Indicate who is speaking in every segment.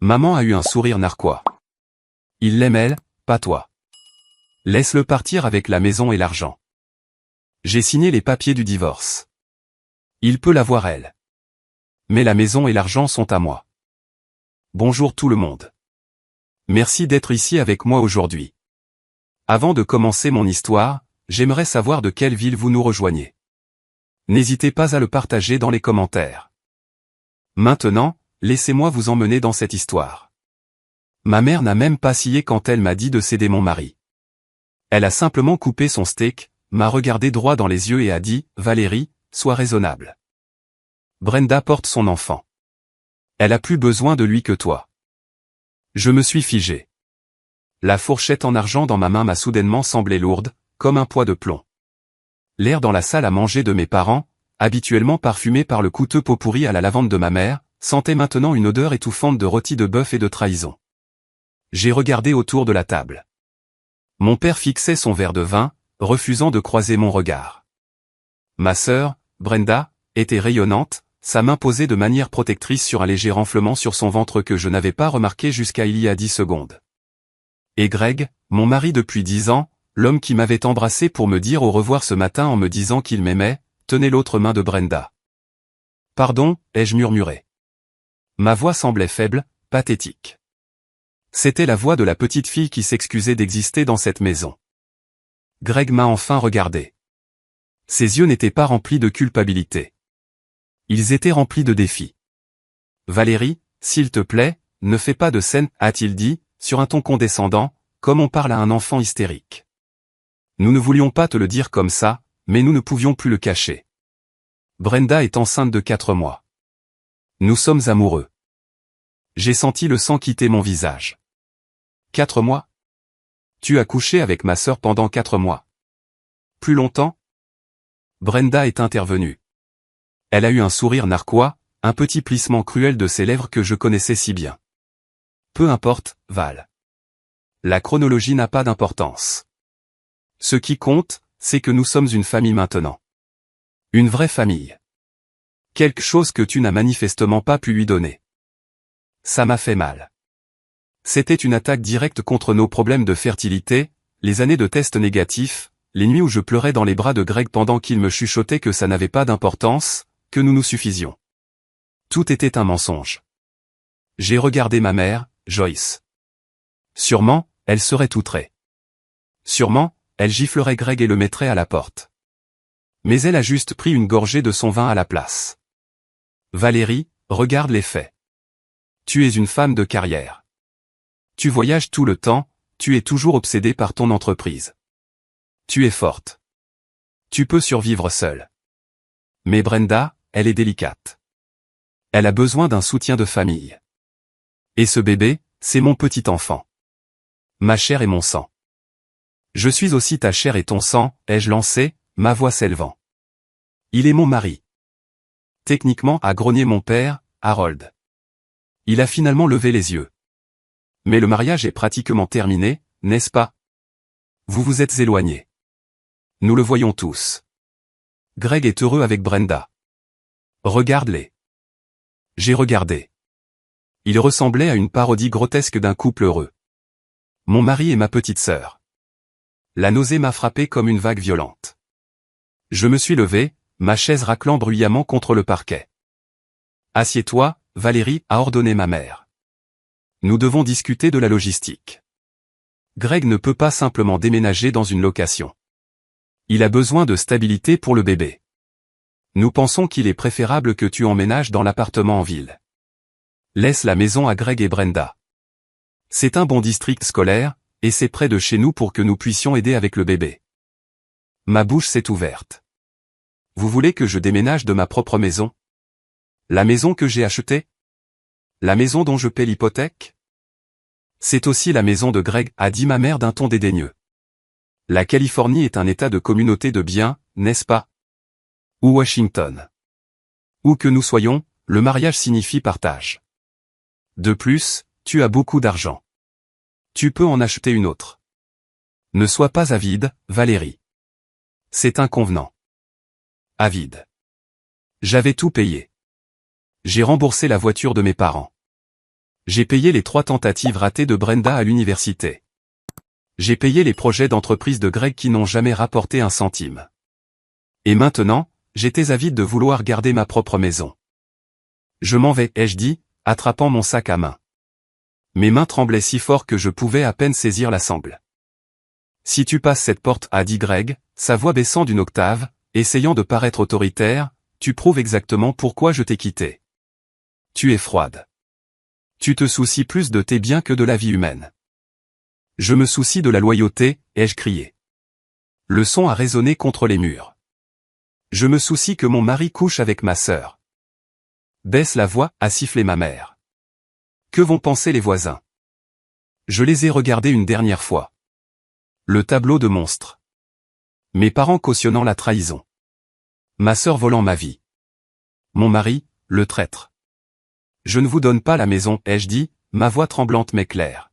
Speaker 1: Maman a eu un sourire narquois. Il l'aime elle, pas toi. Laisse-le partir avec la maison et l'argent. J'ai signé les papiers du divorce. Il peut l'avoir elle. Mais la maison et l'argent sont à moi. Bonjour tout le monde. Merci d'être ici avec moi aujourd'hui. Avant de commencer mon histoire, j'aimerais savoir de quelle ville vous nous rejoignez. N'hésitez pas à le partager dans les commentaires. Maintenant, laissez-moi vous emmener dans cette histoire. Ma mère n'a même pas scié quand elle m'a dit de céder mon mari. Elle a simplement coupé son steak, m'a regardé droit dans les yeux et a dit « Valérie, sois raisonnable. Brenda porte son enfant. Elle a plus besoin de lui que toi. » Je me suis figé. La fourchette en argent dans ma main m'a soudainement semblé lourde, comme un poids de plomb. L'air dans la salle à manger de mes parents, habituellement parfumé par le coûteux pot pourri à la lavande de ma mère, sentait maintenant une odeur étouffante de rôti de bœuf et de trahison. J'ai regardé autour de la table. Mon père fixait son verre de vin, refusant de croiser mon regard. Ma sœur, Brenda, était rayonnante, sa main posée de manière protectrice sur un léger renflement sur son ventre que je n'avais pas remarqué jusqu'à il y a 10 secondes. Et Greg, mon mari depuis 10 ans, l'homme qui m'avait embrassé pour me dire au revoir ce matin en me disant qu'il m'aimait, tenait l'autre main de Brenda. « Pardon » ai-je murmuré. Ma voix semblait faible, pathétique. C'était la voix de la petite fille qui s'excusait d'exister dans cette maison. Greg m'a enfin regardé. Ses yeux n'étaient pas remplis de culpabilité. Ils étaient remplis de défi. « Valérie, s'il te plaît, ne fais pas de scène, a-t-il dit, sur un ton condescendant, comme on parle à un enfant hystérique. Nous ne voulions pas te le dire comme ça, mais nous ne pouvions plus le cacher. Brenda est enceinte de 4 mois. Nous sommes amoureux. J'ai senti le sang quitter mon visage. 4 mois? Tu as couché avec ma sœur pendant 4 mois. Plus longtemps? Brenda est intervenue. Elle a eu un sourire narquois, un petit plissement cruel de ses lèvres que je connaissais si bien. Peu importe, Val. La chronologie n'a pas d'importance. Ce qui compte, c'est que nous sommes une famille maintenant. Une vraie famille. Quelque chose que tu n'as manifestement pas pu lui donner. Ça m'a fait mal. C'était une attaque directe contre nos problèmes de fertilité, les années de tests négatifs, les nuits où je pleurais dans les bras de Greg pendant qu'il me chuchotait que ça n'avait pas d'importance, que nous nous suffisions. Tout était un mensonge. J'ai regardé ma mère, Joyce. Sûrement, elle serait outrée. Sûrement, elle giflerait Greg et le mettrait à la porte. Mais elle a juste pris une gorgée de son vin à la place. Valérie, regarde les faits. Tu es une femme de carrière. Tu voyages tout le temps, tu es toujours obsédée par ton entreprise. Tu es forte. Tu peux survivre seule. Mais Brenda, elle est délicate. Elle a besoin d'un soutien de famille. Et ce bébé, c'est mon petit enfant. Ma chair et mon sang. Je suis aussi ta chair et ton sang, ai-je lancé, ma voix s'élevant. Il est mon mari. Techniquement, a grogné mon père, Harold. Il a finalement levé les yeux. Mais le mariage est pratiquement terminé, n'est-ce pas? Vous vous êtes éloignés. Nous le voyons tous. Greg est heureux avec Brenda. Regarde-les. J'ai regardé. Il ressemblait à une parodie grotesque d'un couple heureux. Mon mari et ma petite sœur. La nausée m'a frappé comme une vague violente. Je me suis levé, ma chaise raclant bruyamment contre le parquet. Assieds-toi, Valérie, a ordonné ma mère. Nous devons discuter de la logistique. Greg ne peut pas simplement déménager dans une location. Il a besoin de stabilité pour le bébé. Nous pensons qu'il est préférable que tu emménages dans l'appartement en ville. Laisse la maison à Greg et Brenda. C'est un bon district scolaire, et c'est près de chez nous pour que nous puissions aider avec le bébé. Ma bouche s'est ouverte. Vous voulez que je déménage de ma propre maison? La maison que j'ai achetée? La maison dont je paie l'hypothèque? C'est aussi la maison de Greg, a dit ma mère d'un ton dédaigneux. La Californie est un état de communauté de biens, n'est-ce pas? Ou Washington. Où que nous soyons, le mariage signifie partage. De plus, tu as beaucoup d'argent. Tu peux en acheter une autre. Ne sois pas avide, Valérie. C'est inconvenant. Avide. J'avais tout payé. J'ai remboursé la voiture de mes parents. J'ai payé les 3 tentatives ratées de Brenda à l'université. J'ai payé les projets d'entreprise de Greg qui n'ont jamais rapporté un centime. Et maintenant, j'étais avide de vouloir garder ma propre maison. Je m'en vais, ai-je dit, attrapant mon sac à main. Mes mains tremblaient si fort que je pouvais à peine saisir la sangle. Si tu passes cette porte, a dit Greg, sa voix baissant d'une octave, essayant de paraître autoritaire, tu prouves exactement pourquoi je t'ai quitté. Tu es froide. Tu te soucies plus de tes biens que de la vie humaine. Je me soucie de la loyauté, ai-je crié. Le son a résonné contre les murs. Je me soucie que mon mari couche avec ma sœur. Baisse la voix, a sifflé ma mère. Que vont penser les voisins? Je les ai regardés une dernière fois. Le tableau de monstres. Mes parents cautionnant la trahison. Ma sœur volant ma vie. Mon mari, le traître. Je ne vous donne pas la maison, ai-je dit, ma voix tremblante mais claire.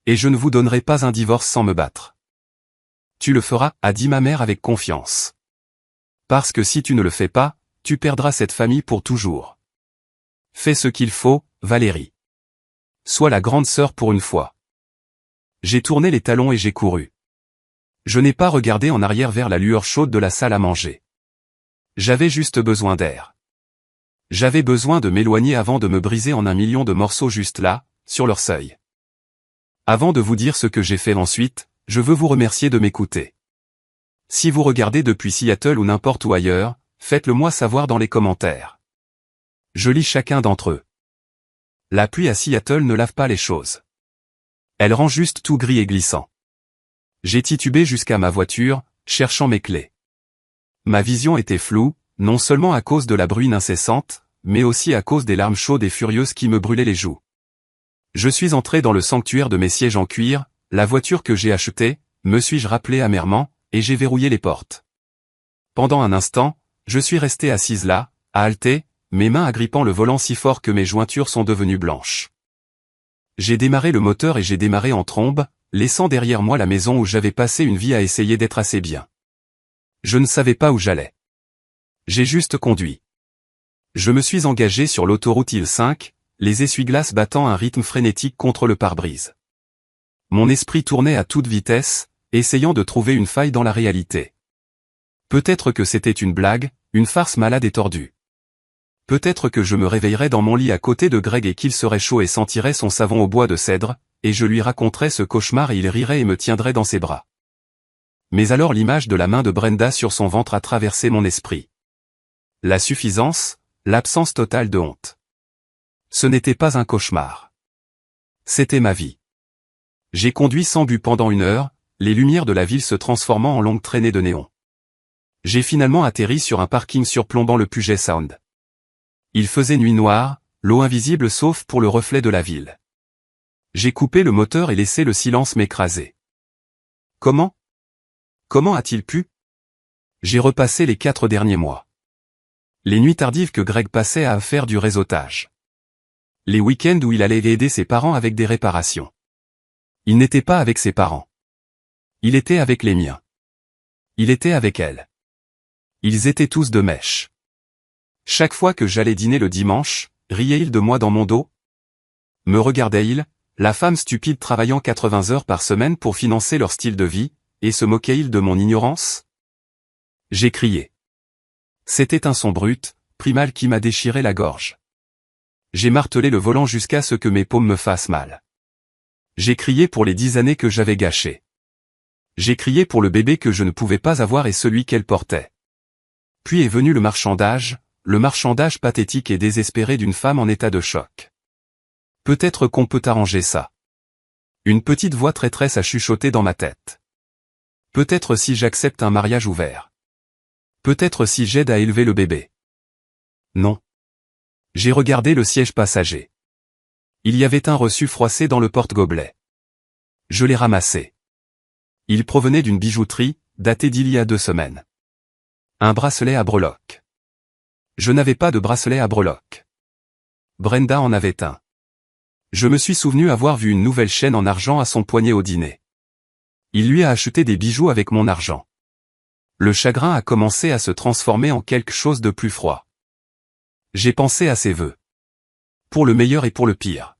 Speaker 1: Et je ne vous donnerai pas un divorce sans me battre. Tu le feras, a dit ma mère avec confiance. Parce que si tu ne le fais pas, tu perdras cette famille pour toujours. Fais ce qu'il faut, Valérie. Sois la grande sœur pour une fois. J'ai tourné les talons et j'ai couru. Je n'ai pas regardé en arrière vers la lueur chaude de la salle à manger. J'avais juste besoin d'air. J'avais besoin de m'éloigner avant de me briser en un million de morceaux juste là, sur leur seuil. Avant de vous dire ce que j'ai fait ensuite, je veux vous remercier de m'écouter. Si vous regardez depuis Seattle ou n'importe où ailleurs, faites-le moi savoir dans les commentaires. Je lis chacun d'entre eux. La pluie à Seattle ne lave pas les choses. Elle rend juste tout gris et glissant. J'ai titubé jusqu'à ma voiture, cherchant mes clés. Ma vision était floue, non seulement à cause de la bruine incessante, mais aussi à cause des larmes chaudes et furieuses qui me brûlaient les joues. Je suis entré dans le sanctuaire de mes sièges en cuir, la voiture que j'ai achetée, me suis-je rappelé amèrement, et j'ai verrouillé les portes. Pendant un instant, je suis resté assise là, à halter, mes mains agrippant le volant si fort que mes jointures sont devenues blanches. J'ai démarré le moteur et j'ai démarré en trombe, laissant derrière moi la maison où j'avais passé une vie à essayer d'être assez bien. Je ne savais pas où j'allais. J'ai juste conduit. Je me suis engagé sur l'autoroute I-5, les essuie-glaces battant un rythme frénétique contre le pare-brise. Mon esprit tournait à toute vitesse, essayant de trouver une faille dans la réalité. Peut-être que c'était une blague, une farce malade et tordue. Peut-être que je me réveillerais dans mon lit à côté de Greg et qu'il serait chaud et sentirait son savon au bois de cèdre, et je lui raconterais ce cauchemar et il rirait et me tiendrait dans ses bras. Mais alors l'image de la main de Brenda sur son ventre a traversé mon esprit. La suffisance, l'absence totale de honte. Ce n'était pas un cauchemar. C'était ma vie. J'ai conduit sans but pendant 1 heure, les lumières de la ville se transformant en longues traînées de néon. J'ai finalement atterri sur un parking surplombant le Puget Sound. Il faisait nuit noire, l'eau invisible sauf pour le reflet de la ville. J'ai coupé le moteur et laissé le silence m'écraser. Comment a-t-il pu? J'ai repassé les 4 derniers mois. Les nuits tardives que Greg passait à faire du réseautage. Les week-ends où il allait aider ses parents avec des réparations. Il n'était pas avec ses parents. Il était avec les miens. Il était avec elle. Ils étaient tous de mèche. Chaque fois que j'allais dîner le dimanche, riait-il de moi dans mon dos? Me regardait-il, la femme stupide travaillant 80 heures par semaine pour financer leur style de vie, et se moquait-il de mon ignorance? J'ai crié. C'était un son brut, primal qui m'a déchiré la gorge. J'ai martelé le volant jusqu'à ce que mes paumes me fassent mal. J'ai crié pour les 10 années que j'avais gâchées. J'ai crié pour le bébé que je ne pouvais pas avoir et celui qu'elle portait. Puis est venu le marchandage pathétique et désespéré d'une femme en état de choc. Peut-être qu'on peut arranger ça. Une petite voix traîtresse a chuchoté dans ma tête. Peut-être si j'accepte un mariage ouvert. Peut-être si j'aide à élever le bébé. Non. J'ai regardé le siège passager. Il y avait un reçu froissé dans le porte-gobelet. Je l'ai ramassé. Il provenait d'une bijouterie, datée d'il y a 2 semaines. Un bracelet à breloques. Je n'avais pas de bracelet à breloques. Brenda en avait un. Je me suis souvenu avoir vu une nouvelle chaîne en argent à son poignet au dîner. Il lui a acheté des bijoux avec mon argent. Le chagrin a commencé à se transformer en quelque chose de plus froid. J'ai pensé à ses vœux. Pour le meilleur et pour le pire.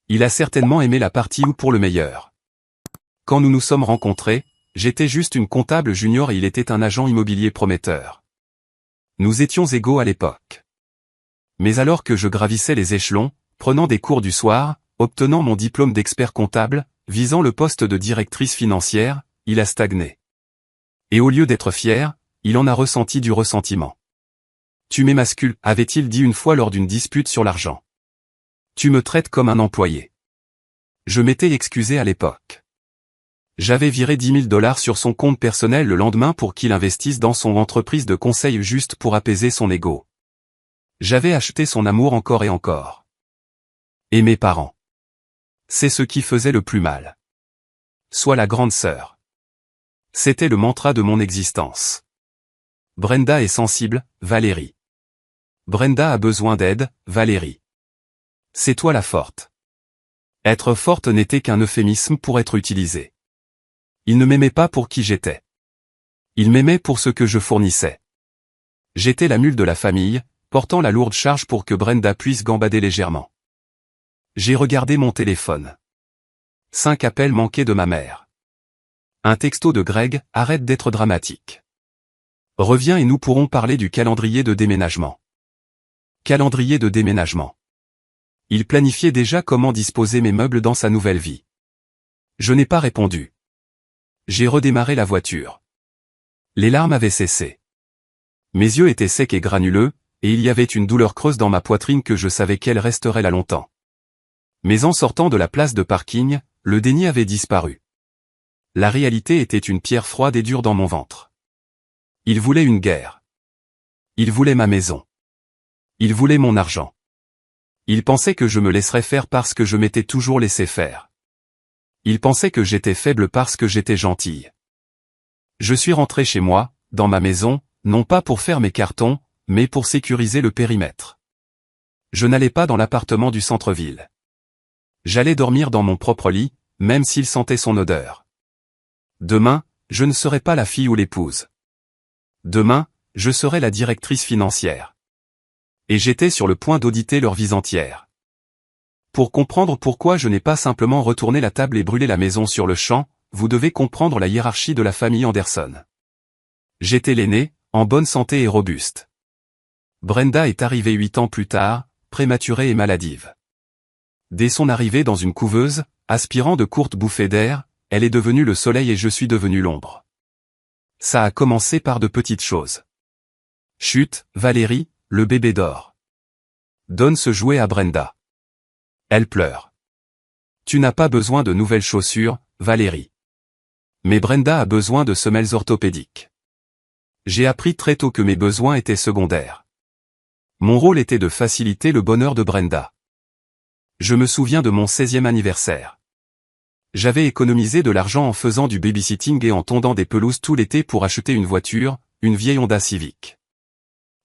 Speaker 1: Il a certainement aimé la partie ou pour le meilleur. Quand nous nous sommes rencontrés, j'étais juste une comptable junior et il était un agent immobilier prometteur. Nous étions égaux à l'époque. Mais alors que je gravissais les échelons, prenant des cours du soir, obtenant mon diplôme d'expert comptable, visant le poste de directrice financière, il a stagné. Et au lieu d'être fier, il en a ressenti du ressentiment. Tu m'émascules, avait-il dit une fois lors d'une dispute sur l'argent. Tu me traites comme un employé. Je m'étais excusé à l'époque. J'avais viré 10 000 $ sur son compte personnel le lendemain pour qu'il investisse dans son entreprise de conseil juste pour apaiser son ego. J'avais acheté son amour encore et encore. Et mes parents. C'est ce qui faisait le plus mal. Sois la grande sœur. C'était le mantra de mon existence. Brenda est sensible, Valérie. Brenda a besoin d'aide, Valérie. C'est toi la forte. Être forte n'était qu'un euphémisme pour être utilisé. Il ne m'aimait pas pour qui j'étais. Il m'aimait pour ce que je fournissais. J'étais la mule de la famille, portant la lourde charge pour que Brenda puisse gambader légèrement. J'ai regardé mon téléphone. 5 appels manqués de ma mère. Un texto de Greg, arrête d'être dramatique. Reviens et nous pourrons parler du calendrier de déménagement. Calendrier de déménagement. Il planifiait déjà comment disposer mes meubles dans sa nouvelle vie. Je n'ai pas répondu. J'ai redémarré la voiture. Les larmes avaient cessé. Mes yeux étaient secs et granuleux, et il y avait une douleur creuse dans ma poitrine que je savais qu'elle resterait là longtemps. Mais en sortant de la place de parking, le déni avait disparu. La réalité était une pierre froide et dure dans mon ventre. Il voulait une guerre. Il voulait ma maison. Il voulait mon argent. Il pensait que je me laisserais faire parce que je m'étais toujours laissé faire. Il pensait que j'étais faible parce que j'étais gentille. Je suis rentré chez moi, dans ma maison, non pas pour faire mes cartons, mais pour sécuriser le périmètre. Je n'allais pas dans l'appartement du centre-ville. J'allais dormir dans mon propre lit, même s'il sentait son odeur. Demain, je ne serai pas la fille ou l'épouse. Demain, je serai la directrice financière. Et j'étais sur le point d'auditer leur vie entière. Pour comprendre pourquoi je n'ai pas simplement retourné la table et brûlé la maison sur le champ, vous devez comprendre la hiérarchie de la famille Anderson. J'étais l'aîné, en bonne santé et robuste. Brenda est arrivée 8 ans plus tard, prématurée et maladive. Dès son arrivée dans une couveuse, aspirant de courtes bouffées d'air, elle est devenue le soleil et je suis devenu l'ombre. Ça a commencé par de petites choses. Chut, Valérie, le bébé dort. Donne ce jouet à Brenda. Elle pleure. Tu n'as pas besoin de nouvelles chaussures, Valérie. Mais Brenda a besoin de semelles orthopédiques. J'ai appris très tôt que mes besoins étaient secondaires. Mon rôle était de faciliter le bonheur de Brenda. Je me souviens de mon 16e anniversaire. J'avais économisé de l'argent en faisant du babysitting et en tondant des pelouses tout l'été pour acheter une voiture, une vieille Honda Civic.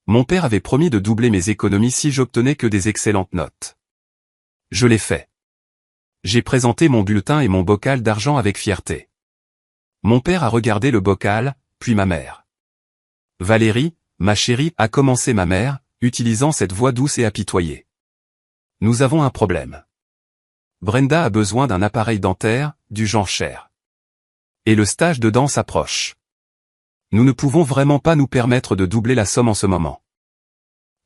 Speaker 1: Mon père avait promis de doubler mes économies si j'obtenais que des excellentes notes. Je l'ai fait. J'ai présenté mon bulletin et mon bocal d'argent avec fierté. Mon père a regardé le bocal, puis ma mère. Valérie, ma chérie, a commencé ma mère, utilisant cette voix douce et apitoyée. Nous avons un problème. Brenda a besoin d'un appareil dentaire, du genre cher. Et le stage de danse approche. Nous ne pouvons vraiment pas nous permettre de doubler la somme en ce moment.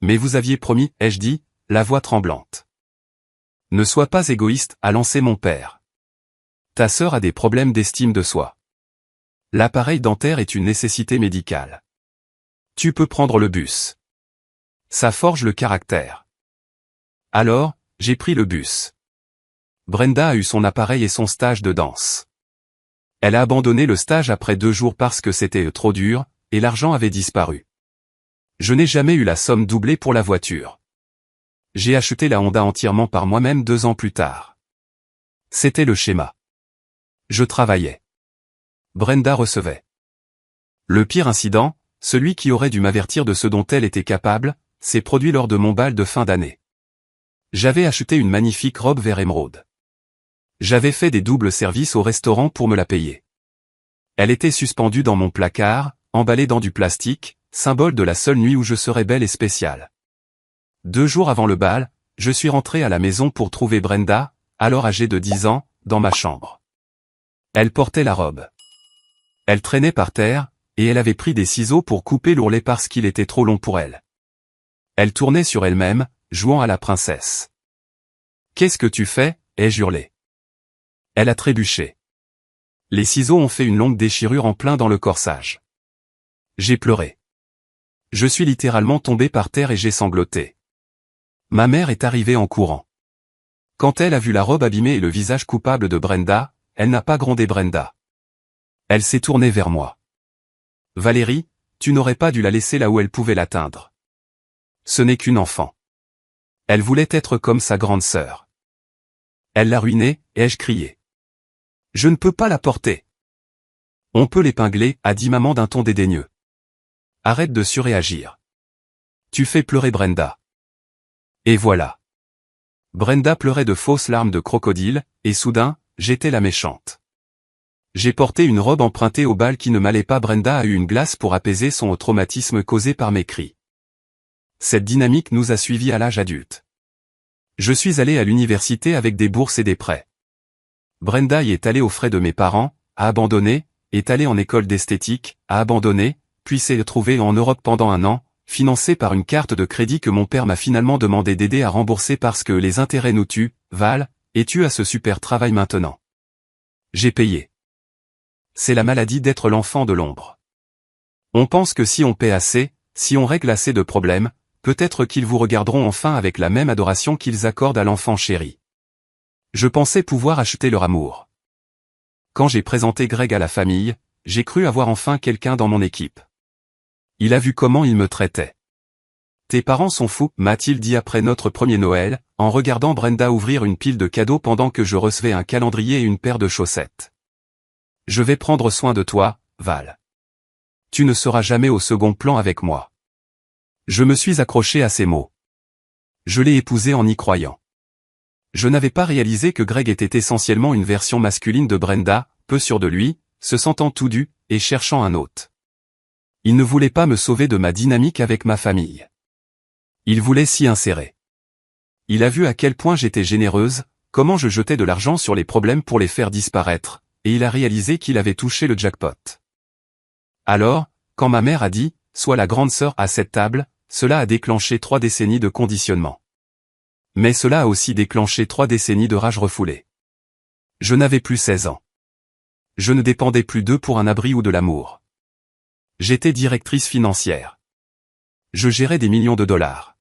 Speaker 1: Mais vous aviez promis, ai-je dit, la voix tremblante. Ne sois pas égoïste, a lancé mon père. Ta sœur a des problèmes d'estime de soi. L'appareil dentaire est une nécessité médicale. Tu peux prendre le bus. Ça forge le caractère. Alors, j'ai pris le bus. Brenda a eu son appareil et son stage de danse. Elle a abandonné le stage après 2 jours parce que c'était trop dur, et l'argent avait disparu. Je n'ai jamais eu la somme doublée pour la voiture. J'ai acheté la Honda entièrement par moi-même 2 ans plus tard. C'était le schéma. Je travaillais. Brenda recevait. Le pire incident, celui qui aurait dû m'avertir de ce dont elle était capable, s'est produit lors de mon bal de fin d'année. J'avais acheté une magnifique robe vert émeraude. J'avais fait des doubles services au restaurant pour me la payer. Elle était suspendue dans mon placard, emballée dans du plastique, symbole de la seule nuit où je serais belle et spéciale. 2 jours avant le bal, je suis rentré à la maison pour trouver Brenda, alors âgée de 10 ans, dans ma chambre. Elle portait la robe. Elle traînait par terre, et elle avait pris des ciseaux pour couper l'ourlet parce qu'il était trop long pour elle. Elle tournait sur elle-même, jouant à la princesse. « Qu'est-ce que tu fais » ai-je hurlé. Elle a trébuché. Les ciseaux ont fait une longue déchirure en plein dans le corsage. J'ai pleuré. Je suis littéralement tombé par terre et j'ai sangloté. Ma mère est arrivée en courant. Quand elle a vu la robe abîmée et le visage coupable de Brenda, elle n'a pas grondé Brenda. Elle s'est tournée vers moi. « Valérie, tu n'aurais pas dû la laisser là où elle pouvait l'atteindre. Ce n'est qu'une enfant. Elle voulait être comme sa grande sœur. Elle l'a ruinée, ai-je crié. Je ne peux pas la porter. On peut l'épingler, a dit maman d'un ton dédaigneux. Arrête de surréagir. Tu fais pleurer Brenda. Et voilà. Brenda pleurait de fausses larmes de crocodile, et soudain, j'étais la méchante. J'ai porté une robe empruntée au bal qui ne m'allait pas. Brenda a eu une glace pour apaiser son traumatisme causé par mes cris. Cette dynamique nous a suivis à l'âge adulte. Je suis allé à l'université avec des bourses et des prêts. Brenda y est allée aux frais de mes parents, a abandonné, est allée en école d'esthétique, a abandonné, puis s'est retrouvée en Europe pendant 1 an, financée par une carte de crédit que mon père m'a finalement demandé d'aider à rembourser parce que les intérêts nous tuent. Val, et tu as ce super travail maintenant. J'ai payé. C'est la maladie d'être l'enfant de l'ombre. On pense que si on paie assez, si on règle assez de problèmes, peut-être qu'ils vous regarderont enfin avec la même adoration qu'ils accordent à l'enfant chéri. Je pensais pouvoir acheter leur amour. Quand j'ai présenté Greg à la famille, j'ai cru avoir enfin quelqu'un dans mon équipe. Il a vu comment il me traitait. Tes parents sont fous, m'a-t-il dit après notre premier Noël, en regardant Brenda ouvrir une pile de cadeaux pendant que je recevais un calendrier et une paire de chaussettes. Je vais prendre soin de toi, Val. Tu ne seras jamais au second plan avec moi. Je me suis accroché à ces mots. Je l'ai épousé en y croyant. Je n'avais pas réalisé que Greg était essentiellement une version masculine de Brenda, peu sûr de lui, se sentant tout dû, et cherchant un hôte. Il ne voulait pas me sauver de ma dynamique avec ma famille. Il voulait s'y insérer. Il a vu à quel point j'étais généreuse, comment je jetais de l'argent sur les problèmes pour les faire disparaître, et il a réalisé qu'il avait touché le jackpot. Alors, quand ma mère a dit « Sois la grande sœur à cette table », cela a déclenché 3 décennies de conditionnement. Mais cela a aussi déclenché 3 décennies de rage refoulée. Je n'avais plus 16 ans. Je ne dépendais plus d'eux pour un abri ou de l'amour. J'étais directrice financière. Je gérais des millions de dollars.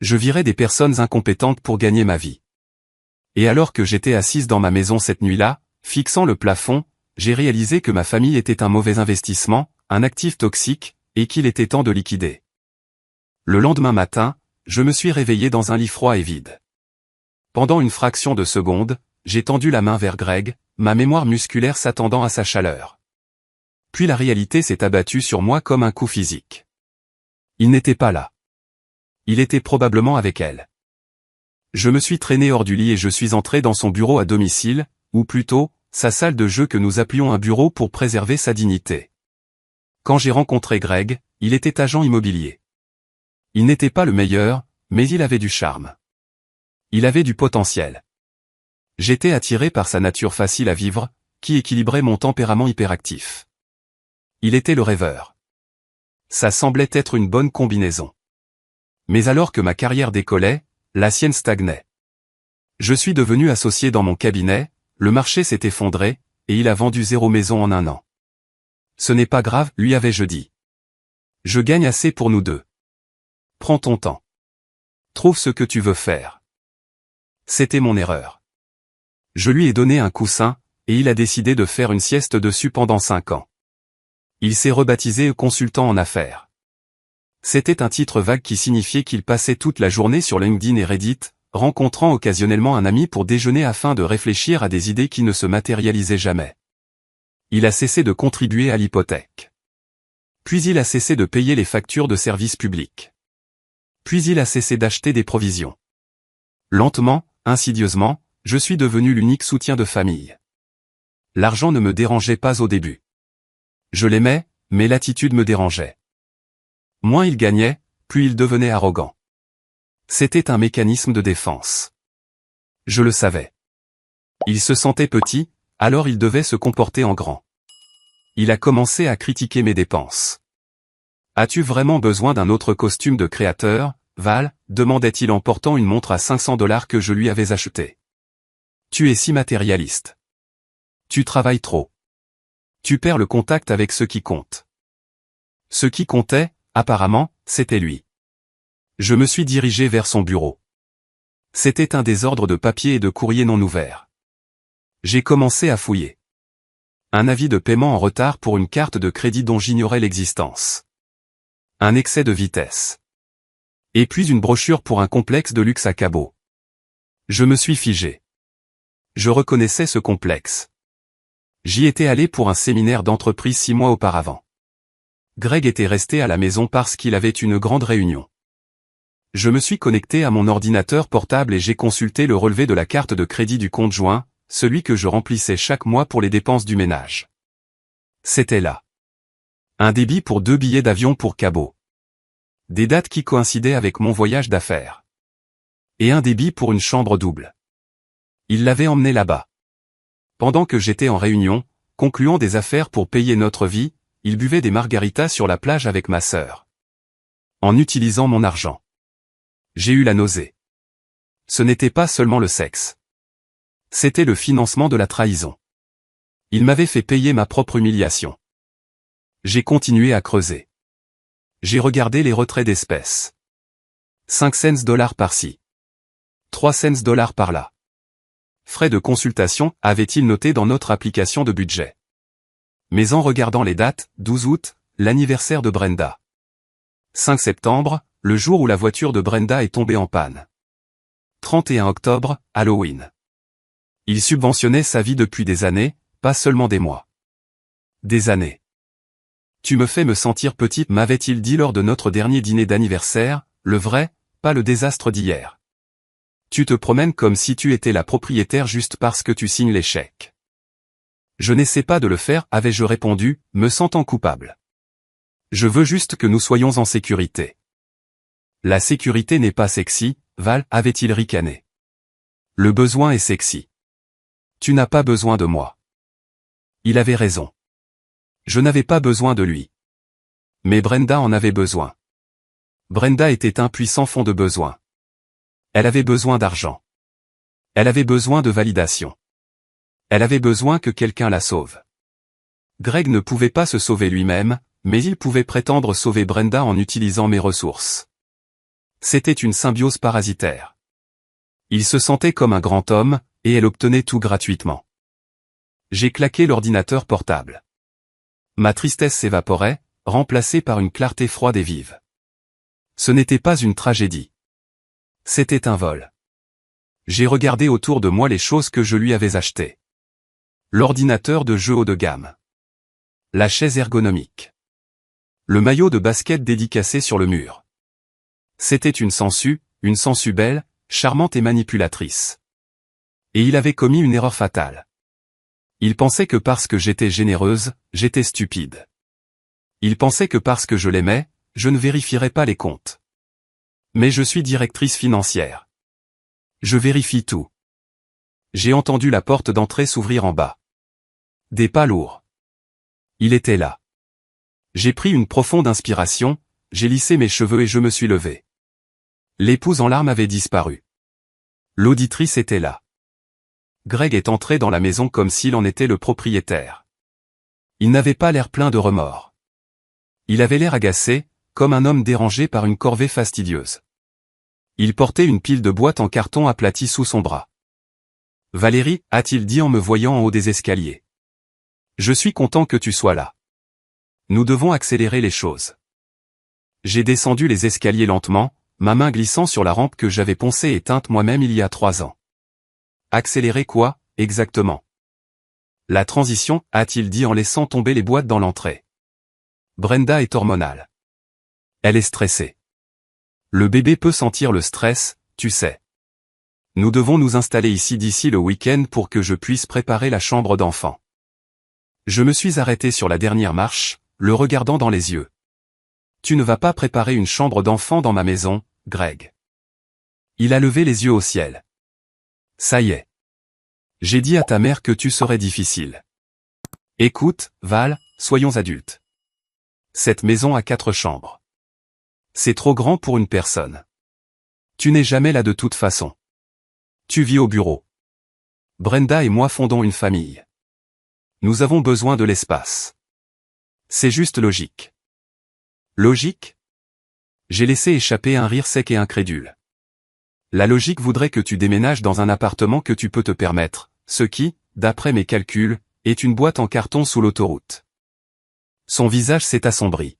Speaker 1: Je virais des personnes incompétentes pour gagner ma vie. Et alors que j'étais assise dans ma maison cette nuit-là, fixant le plafond, j'ai réalisé que ma famille était un mauvais investissement, un actif toxique, et qu'il était temps de liquider. Le lendemain matin, je me suis réveillé dans un lit froid et vide. Pendant une fraction de seconde, j'ai tendu la main vers Greg, ma mémoire musculaire s'attendant à sa chaleur. Puis la réalité s'est abattue sur moi comme un coup physique. Il n'était pas là. Il était probablement avec elle. Je me suis traîné hors du lit et je suis entré dans son bureau à domicile, ou plutôt, sa salle de jeu que nous appelions un bureau pour préserver sa dignité. Quand j'ai rencontré Greg, il était agent immobilier. Il n'était pas le meilleur, mais il avait du charme. Il avait du potentiel. J'étais attiré par sa nature facile à vivre, qui équilibrait mon tempérament hyperactif. Il était le rêveur. Ça semblait être une bonne combinaison. Mais alors que ma carrière décollait, la sienne stagnait. Je suis devenu associé dans mon cabinet, le marché s'est effondré, et il a vendu 0 maison en 1 an. Ce n'est pas grave, lui avais-je dit. Je gagne assez pour nous deux. Prends ton temps. Trouve ce que tu veux faire. C'était mon erreur. Je lui ai donné un coussin, et il a décidé de faire une sieste dessus pendant 5 ans. Il s'est rebaptisé consultant en affaires. C'était un titre vague qui signifiait qu'il passait toute la journée sur LinkedIn et Reddit, rencontrant occasionnellement un ami pour déjeuner afin de réfléchir à des idées qui ne se matérialisaient jamais. Il a cessé de contribuer à l'hypothèque. Puis il a cessé de payer les factures de services publics. Puis il a cessé d'acheter des provisions. Lentement, insidieusement, je suis devenu l'unique soutien de famille. L'argent ne me dérangeait pas au début. Je l'aimais, mais l'attitude me dérangeait. Moins il gagnait, plus il devenait arrogant. C'était un mécanisme de défense. Je le savais. Il se sentait petit, alors il devait se comporter en grand. Il a commencé à critiquer mes dépenses. As-tu vraiment besoin d'un autre costume de créateur, Val, demandait-il en portant une montre à $500 que je lui avais achetée. Tu es si matérialiste. Tu travailles trop. Tu perds le contact avec ce qui compte. Ce qui comptait, apparemment, c'était lui. Je me suis dirigé vers son bureau. C'était un désordre de papiers et de courriers non ouverts. J'ai commencé à fouiller. Un avis de paiement en retard pour une carte de crédit dont j'ignorais l'existence. Un excès de vitesse. Et puis une brochure pour un complexe de luxe à Cabo. Je me suis figé. Je reconnaissais ce complexe. J'y étais allé pour un séminaire d'entreprise 6 mois auparavant. Greg était resté à la maison parce qu'il avait une grande réunion. Je me suis connecté à mon ordinateur portable et j'ai consulté le relevé de la carte de crédit du compte joint, celui que je remplissais chaque mois pour les dépenses du ménage. C'était là. Un débit pour 2 billets d'avion pour Cabo. Des dates qui coïncidaient avec mon voyage d'affaires. Et un débit pour une chambre double. Il l'avait emmené là-bas. Pendant que j'étais en réunion, concluant des affaires pour payer notre vie, il buvait des margaritas sur la plage avec ma sœur. En utilisant mon argent. J'ai eu la nausée. Ce n'était pas seulement le sexe. C'était le financement de la trahison. Il m'avait fait payer ma propre humiliation. J'ai continué à creuser. J'ai regardé les retraits d'espèces. 5 cents par-ci. 3 cents par-là. Frais de consultation, avait-il noté dans notre application de budget. Mais en regardant les dates, 12 août, l'anniversaire de Brenda. 5 septembre, le jour où la voiture de Brenda est tombée en panne. 31 octobre, Halloween. Il subventionnait sa vie depuis des années, pas seulement des mois. Des années. Tu me fais me sentir petit, m'avait-il dit lors de notre dernier dîner d'anniversaire, le vrai, pas le désastre d'hier. Tu te promènes comme si tu étais la propriétaire juste parce que tu signes les chèques. Je n'essaie pas de le faire, avais-je répondu, me sentant coupable. Je veux juste que nous soyons en sécurité. La sécurité n'est pas sexy, Val, avait-il ricané. Le besoin est sexy. Tu n'as pas besoin de moi. Il avait raison. Je n'avais pas besoin de lui. Mais Brenda en avait besoin. Brenda était un puissant fond de besoin. Elle avait besoin d'argent. Elle avait besoin de validation. Elle avait besoin que quelqu'un la sauve. Greg ne pouvait pas se sauver lui-même, mais il pouvait prétendre sauver Brenda en utilisant mes ressources. C'était une symbiose parasitaire. Il se sentait comme un grand homme, et elle obtenait tout gratuitement. J'ai claqué l'ordinateur portable. Ma tristesse s'évaporait, remplacée par une clarté froide et vive. Ce n'était pas une tragédie. C'était un vol. J'ai regardé autour de moi les choses que je lui avais achetées. L'ordinateur de jeu haut de gamme. La chaise ergonomique. Le maillot de basket dédicacé sur le mur. C'était une sangsue belle, charmante et manipulatrice. Et il avait commis une erreur fatale. Il pensait que parce que j'étais généreuse, j'étais stupide. Il pensait que parce que je l'aimais, je ne vérifierais pas les comptes. Mais je suis directrice financière. Je vérifie tout. J'ai entendu la porte d'entrée s'ouvrir en bas. Des pas lourds. Il était là. J'ai pris une profonde inspiration, j'ai lissé mes cheveux et je me suis levé. L'épouse en larmes avait disparu. L'auditrice était là. Greg est entré dans la maison comme s'il en était le propriétaire. Il n'avait pas l'air plein de remords. Il avait l'air agacé, comme un homme dérangé par une corvée fastidieuse. Il portait une pile de boîtes en carton aplatie sous son bras. « Valérie, a-t-il dit en me voyant en haut des escaliers. Je suis content que tu sois là. Nous devons accélérer les choses. » J'ai descendu les escaliers lentement, ma main glissant sur la rampe que j'avais poncée et teinte moi-même il y a 3 ans. Accélérer quoi, exactement? La transition, a-t-il dit en laissant tomber les boîtes dans l'entrée. Brenda est hormonale. Elle est stressée. Le bébé peut sentir le stress, tu sais. Nous devons nous installer ici d'ici le week-end pour que je puisse préparer la chambre d'enfant. Je me suis arrêté sur la dernière marche, le regardant dans les yeux. Tu ne vas pas préparer une chambre d'enfant dans ma maison, Greg. Il a levé les yeux au ciel. Ça y est. J'ai dit à ta mère que tu serais difficile. Écoute, Val, soyons adultes. Cette maison a 4 chambres. C'est trop grand pour une personne. Tu n'es jamais là de toute façon. Tu vis au bureau. Brenda et moi fondons une famille. Nous avons besoin de l'espace. C'est juste logique. Logique? J'ai laissé échapper un rire sec et incrédule. La logique voudrait que tu déménages dans un appartement que tu peux te permettre, ce qui, d'après mes calculs, est une boîte en carton sous l'autoroute. Son visage s'est assombri.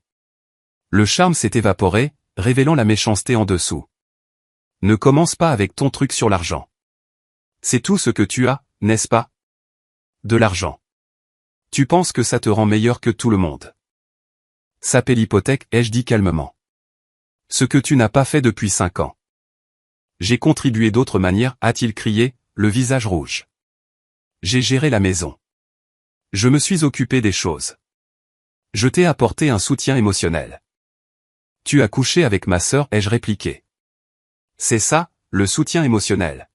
Speaker 1: Le charme s'est évaporé, révélant la méchanceté en dessous. Ne commence pas avec ton truc sur l'argent. C'est tout ce que tu as, n'est-ce pas? De l'argent. Tu penses que ça te rend meilleur que tout le monde. Ça paie l'hypothèque, ai-je dit calmement. Ce que tu n'as pas fait depuis 5 ans. J'ai contribué d'autres manières, a-t-il crié, le visage rouge. J'ai géré la maison. Je me suis occupé des choses. Je t'ai apporté un soutien émotionnel. Tu as couché avec ma sœur, ai-je répliqué. C'est ça, le soutien émotionnel.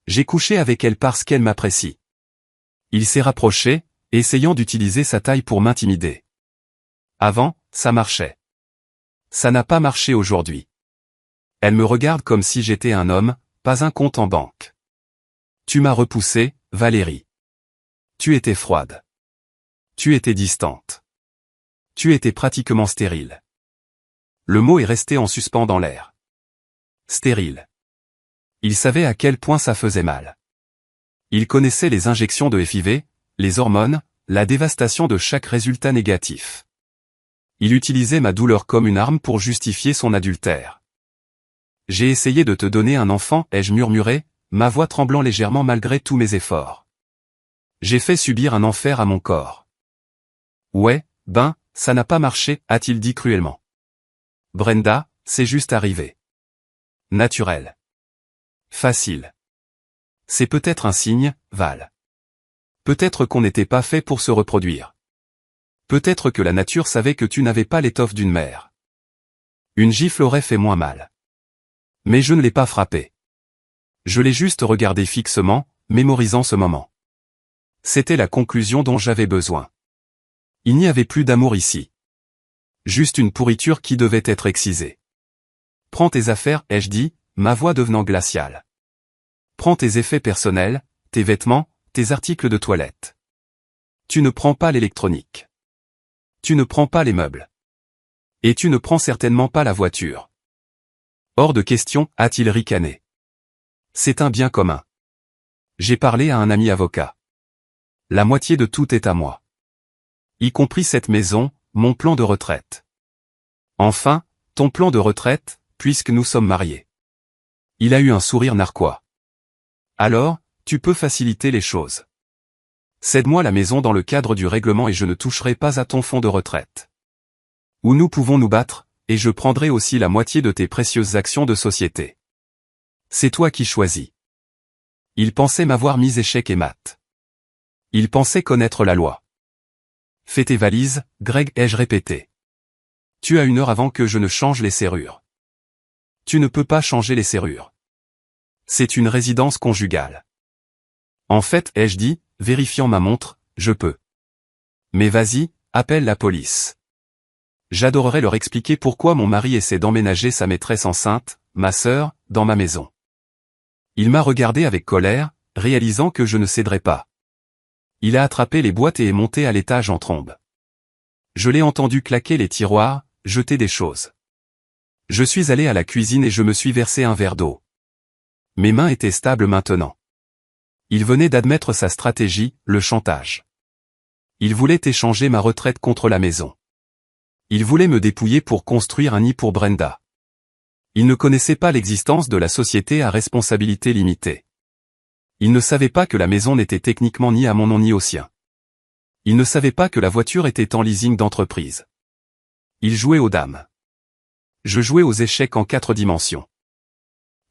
Speaker 1: J'ai couché avec elle parce qu'elle m'apprécie. Il s'est rapproché, essayant d'utiliser sa taille pour m'intimider. Avant, ça marchait. Ça n'a pas marché aujourd'hui. Elle me regarde comme si j'étais un homme, pas un compte en banque. Tu m'as repoussé, Valérie. Tu étais froide. Tu étais distante. Tu étais pratiquement stérile. Le mot est resté en suspens dans l'air. Stérile. Il savait à quel point ça faisait mal. Il connaissait les injections de FIV, les hormones, la dévastation de chaque résultat négatif. Il utilisait ma douleur comme une arme pour justifier son adultère. J'ai essayé de te donner un enfant, ai-je murmuré, ma voix tremblant légèrement malgré tous mes efforts. J'ai fait subir un enfer à mon corps. Ouais, ben, ça n'a pas marché, a-t-il dit cruellement. Brenda, c'est juste arrivé. Naturel. Facile. C'est peut-être un signe, Val. Peut-être qu'on n'était pas fait pour se reproduire. Peut-être que la nature savait que tu n'avais pas l'étoffe d'une mère. Une gifle aurait fait moins mal. Mais je ne l'ai pas frappé. Je l'ai juste regardé fixement, mémorisant ce moment. C'était la conclusion dont j'avais besoin. Il n'y avait plus d'amour ici. Juste une pourriture qui devait être excisée. Prends tes affaires, ai-je dit, ma voix devenant glaciale. Prends tes effets personnels, tes vêtements, tes articles de toilette. Tu ne prends pas l'électronique. Tu ne prends pas les meubles. Et tu ne prends certainement pas la voiture. Hors de question, a-t-il ricané. C'est un bien commun. J'ai parlé à un ami avocat. La moitié de tout est à moi. Y compris cette maison, mon plan de retraite. Enfin, ton plan de retraite, puisque nous sommes mariés. Il a eu un sourire narquois. Alors, tu peux faciliter les choses. Cède-moi la maison dans le cadre du règlement et je ne toucherai pas à ton fonds de retraite. Ou nous pouvons nous battre, et je prendrai aussi la moitié de tes précieuses actions de société. C'est toi qui choisis. Il pensait m'avoir mis échec et mat. Il pensait connaître la loi. Fais tes valises, Greg, ai-je répété. Tu as 1 heure avant que je ne change les serrures. Tu ne peux pas changer les serrures. C'est une résidence conjugale. En fait, ai-je dit, vérifiant ma montre, je peux. Mais vas-y, appelle la police. J'adorerais leur expliquer pourquoi mon mari essaie d'emménager sa maîtresse enceinte, ma sœur, dans ma maison. Il m'a regardé avec colère, réalisant que je ne céderais pas. Il a attrapé les boîtes et est monté à l'étage en trombe. Je l'ai entendu claquer les tiroirs, jeter des choses. Je suis allé à la cuisine et je me suis versé un verre d'eau. Mes mains étaient stables maintenant. Il venait d'admettre sa stratégie, le chantage. Il voulait échanger ma retraite contre la maison. Il voulait me dépouiller pour construire un nid pour Brenda. Il ne connaissait pas l'existence de la société à responsabilité limitée. Il ne savait pas que la maison n'était techniquement ni à mon nom ni au sien. Il ne savait pas que la voiture était en leasing d'entreprise. Il jouait aux dames. Je jouais aux échecs en 4 dimensions.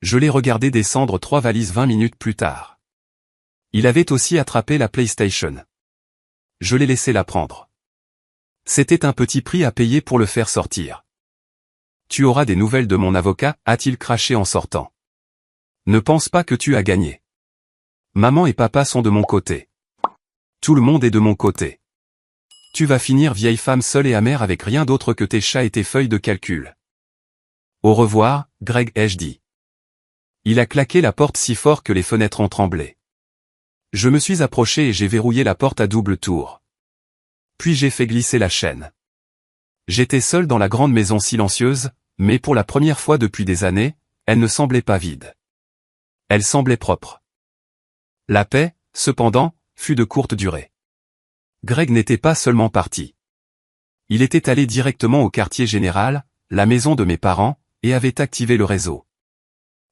Speaker 1: Je l'ai regardé descendre 3 valises 20 minutes plus tard. Il avait aussi attrapé la PlayStation. Je l'ai laissé la prendre. C'était un petit prix à payer pour le faire sortir. Tu auras des nouvelles de mon avocat, a-t-il craché en sortant. Ne pense pas que tu as gagné. Maman et papa sont de mon côté. Tout le monde est de mon côté. Tu vas finir vieille femme seule et amère avec rien d'autre que tes chats et tes feuilles de calcul. Au revoir, Greg, ai-je dit. Il a claqué la porte si fort que les fenêtres ont tremblé. Je me suis approché et j'ai verrouillé la porte à double tour. Puis j'ai fait glisser la chaîne. J'étais seul dans la grande maison silencieuse, mais pour la première fois depuis des années, elle ne semblait pas vide. Elle semblait propre. La paix, cependant, fut de courte durée. Greg n'était pas seulement parti. Il était allé directement au quartier général, la maison de mes parents, et avait activé le réseau.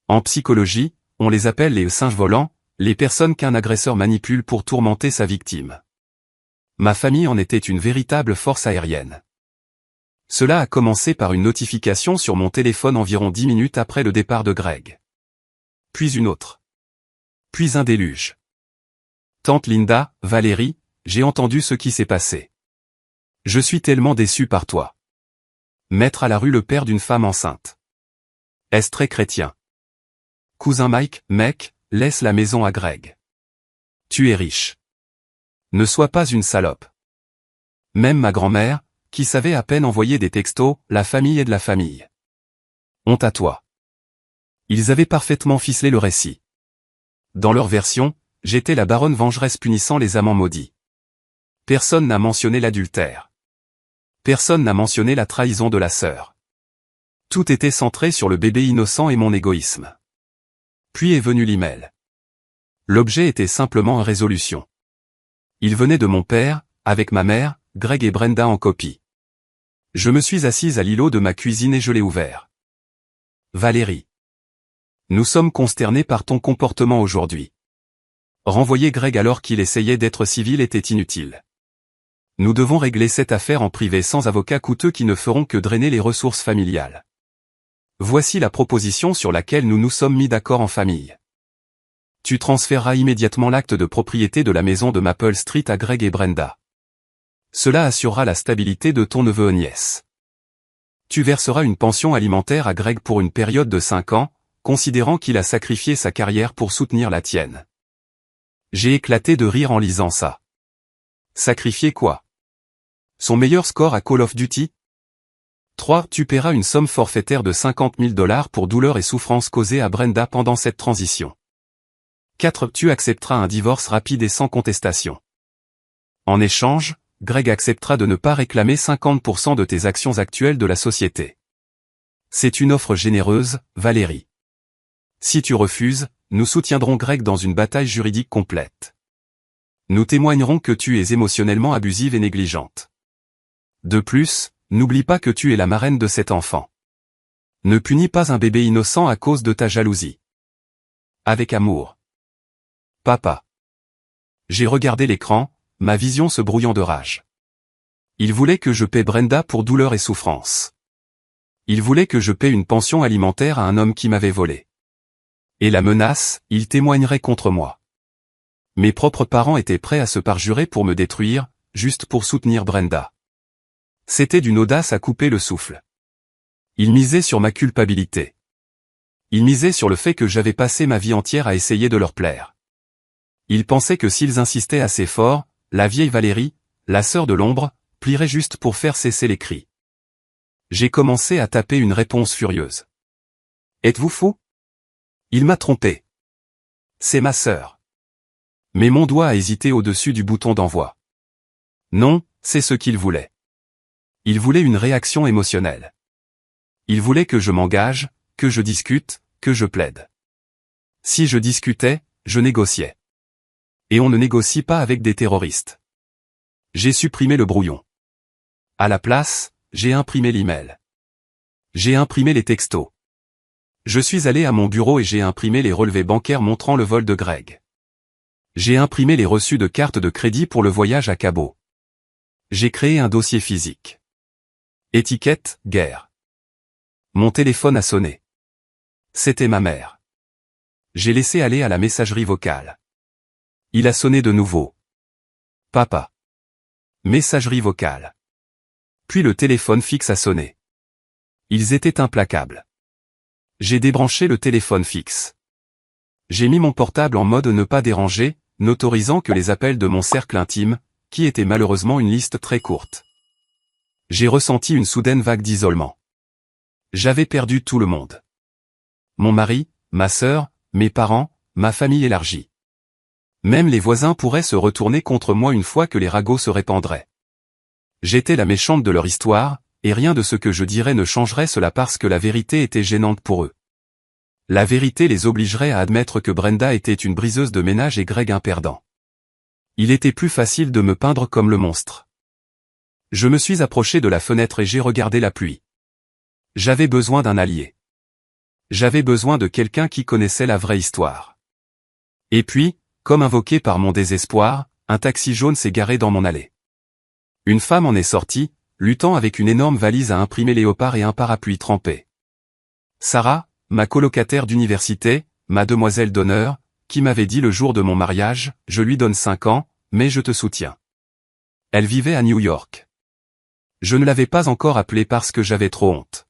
Speaker 1: En psychologie, on les appelle les singes volants, les personnes qu'un agresseur manipule pour tourmenter sa victime. Ma famille en était une véritable force aérienne. Cela a commencé par une notification sur mon téléphone environ 10 minutes après le départ de Greg. Puis une autre. Puis un déluge. Tante Linda, Valérie, j'ai entendu ce qui s'est passé. Je suis tellement déçu par toi. Mettre à la rue le père d'une femme enceinte. Est-ce très chrétien? Cousin Mike, mec, laisse la maison à Greg. Tu es riche. Ne sois pas une salope. Même ma grand-mère, qui savait à peine envoyer des textos, la famille est de la famille. Honte à toi. Ils avaient parfaitement ficelé le récit. Dans leur version, j'étais la baronne vengeresse punissant les amants maudits. Personne n'a mentionné l'adultère. Personne n'a mentionné la trahison de la sœur. Tout était centré sur le bébé innocent et mon égoïsme. Puis est venu l'email. L'objet était simplement une résolution. Il venait de mon père, avec ma mère, Greg et Brenda en copie. Je me suis assise à l'îlot de ma cuisine et je l'ai ouvert. Valérie. Nous sommes consternés par ton comportement aujourd'hui. Renvoyer Greg alors qu'il essayait d'être civil était inutile. Nous devons régler cette affaire en privé sans avocats coûteux qui ne feront que drainer les ressources familiales. Voici la proposition sur laquelle nous nous sommes mis d'accord en famille. Tu transféreras immédiatement l'acte de propriété de la maison de Maple Street à Greg et Brenda. Cela assurera la stabilité de ton neveu et nièce. Tu verseras une pension alimentaire à Greg pour une période de 5 ans, considérant qu'il a sacrifié sa carrière pour soutenir la tienne. J'ai éclaté de rire en lisant ça. Sacrifier quoi? Son meilleur score à Call of Duty? 3. Tu paieras une somme forfaitaire de $50 000 pour douleur et souffrance causée à Brenda pendant cette transition. 4. Tu accepteras un divorce rapide et sans contestation. En échange, Greg acceptera de ne pas réclamer 50% de tes actions actuelles de la société. C'est une offre généreuse, Valérie. Si tu refuses, nous soutiendrons Greg dans une bataille juridique complète. Nous témoignerons que tu es émotionnellement abusive et négligente. De plus, n'oublie pas que tu es la marraine de cet enfant. Ne punis pas un bébé innocent à cause de ta jalousie. Avec amour. Papa. J'ai regardé l'écran, ma vision se brouillant de rage. Il voulait que je paie Brenda pour douleur et souffrance. Il voulait que je paie une pension alimentaire à un homme qui m'avait volé. Et la menace, il témoignerait contre moi. Mes propres parents étaient prêts à se parjurer pour me détruire, juste pour soutenir Brenda. C'était d'une audace à couper le souffle. Ils misaient sur ma culpabilité. Ils misaient sur le fait que j'avais passé ma vie entière à essayer de leur plaire. Ils pensaient que s'ils insistaient assez fort, la vieille Valérie, la sœur de l'ombre, plierait juste pour faire cesser les cris. J'ai commencé à taper une réponse furieuse. Êtes-vous fou? Il m'a trompé. C'est ma sœur. Mais mon doigt a hésité au-dessus du bouton d'envoi. Non, c'est ce qu'il voulait. Il voulait une réaction émotionnelle. Il voulait que je m'engage, que je discute, que je plaide. Si je discutais, je négociais. Et on ne négocie pas avec des terroristes. J'ai supprimé le brouillon. À la place, j'ai imprimé l'email. J'ai imprimé les textos. Je suis allé à mon bureau et j'ai imprimé les relevés bancaires montrant le vol de Greg. J'ai imprimé les reçus de cartes de crédit pour le voyage à Cabo. J'ai créé un dossier physique. Étiquette, guerre. Mon téléphone a sonné. C'était ma mère. J'ai laissé aller à la messagerie vocale. Il a sonné de nouveau. Papa. Messagerie vocale. Puis le téléphone fixe a sonné. Ils étaient implacables. J'ai débranché le téléphone fixe. J'ai mis mon portable en mode ne pas déranger, n'autorisant que les appels de mon cercle intime, qui était malheureusement une liste très courte. J'ai ressenti une soudaine vague d'isolement. J'avais perdu tout le monde. Mon mari, ma sœur, mes parents, ma famille élargie. Même les voisins pourraient se retourner contre moi une fois que les ragots se répandraient. J'étais la méchante de leur histoire, et rien de ce que je dirais ne changerait cela parce que la vérité était gênante pour eux. La vérité les obligerait à admettre que Brenda était une briseuse de ménage et Greg un perdant. Il était plus facile de me peindre comme le monstre. Je me suis approché de la fenêtre et j'ai regardé la pluie. J'avais besoin d'un allié. J'avais besoin de quelqu'un qui connaissait la vraie histoire. Et puis, comme invoqué par mon désespoir, un taxi jaune s'est garé dans mon allée. Une femme en est sortie, luttant avec une énorme valise à imprimer léopard et un parapluie trempé. Sarah, ma colocataire d'université, ma demoiselle d'honneur, qui m'avait dit le jour de mon mariage, je lui donne 5 ans, mais je te soutiens. Elle vivait à New York. Je ne l'avais pas encore appelée parce que j'avais trop honte.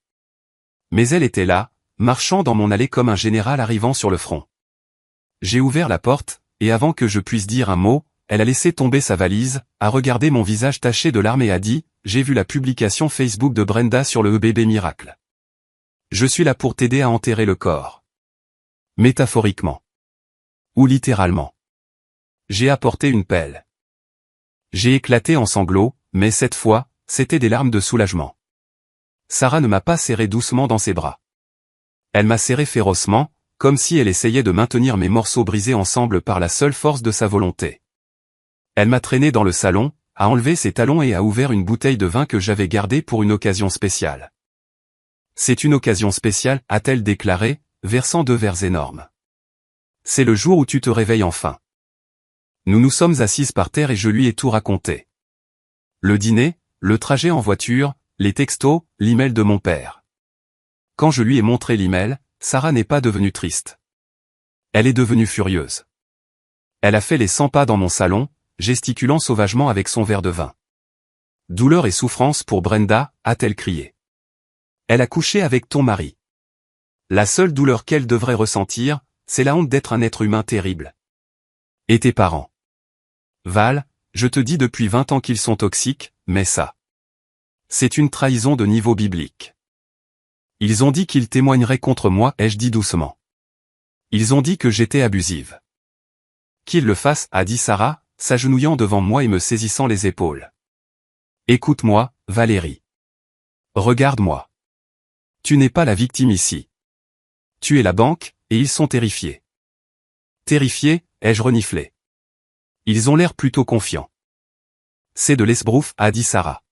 Speaker 1: Mais elle était là, marchant dans mon allée comme un général arrivant sur le front. J'ai ouvert la porte, et avant que je puisse dire un mot, elle a laissé tomber sa valise, a regardé mon visage taché de larmes et a dit « J'ai vu la publication Facebook de Brenda sur le bébé miracle. Je suis là pour t'aider à enterrer le corps. » Métaphoriquement. Ou littéralement. J'ai apporté une pelle. J'ai éclaté en sanglots, mais cette fois, c'était des larmes de soulagement. Sarah ne m'a pas serré doucement dans ses bras. Elle m'a serré férocement, comme si elle essayait de maintenir mes morceaux brisés ensemble par la seule force de sa volonté. Elle m'a traîné dans le salon, a enlevé ses talons et a ouvert une bouteille de vin que j'avais gardée pour une occasion spéciale. C'est une occasion spéciale, a-t-elle déclaré, versant 2 verres énormes. C'est le jour où tu te réveilles enfin. Nous nous sommes assises par terre et je lui ai tout raconté. Le dîner, le trajet en voiture, les textos, l'email de mon père. Quand je lui ai montré l'email, Sarah n'est pas devenue triste. Elle est devenue furieuse. Elle a fait les 100 pas dans mon salon, gesticulant sauvagement avec son verre de vin. Douleur et souffrance pour Brenda, a-t-elle crié. Elle a couché avec ton mari. La seule douleur qu'elle devrait ressentir, c'est la honte d'être un être humain terrible. Et tes parents. Val, je te dis depuis 20 ans qu'ils sont toxiques, mais ça. C'est une trahison de niveau biblique. Ils ont dit qu'ils témoigneraient contre moi, ai-je dit doucement. Ils ont dit que j'étais abusive. Qu'ils le fassent, a dit Sarah, s'agenouillant devant moi et me saisissant les épaules. Écoute-moi, Valérie. Regarde-moi. Tu n'es pas la victime ici. Tu es la banque, et ils sont terrifiés. Terrifiés, ai-je reniflé. Ils ont l'air plutôt confiants. C'est de l'esbrouf, a dit Sarah.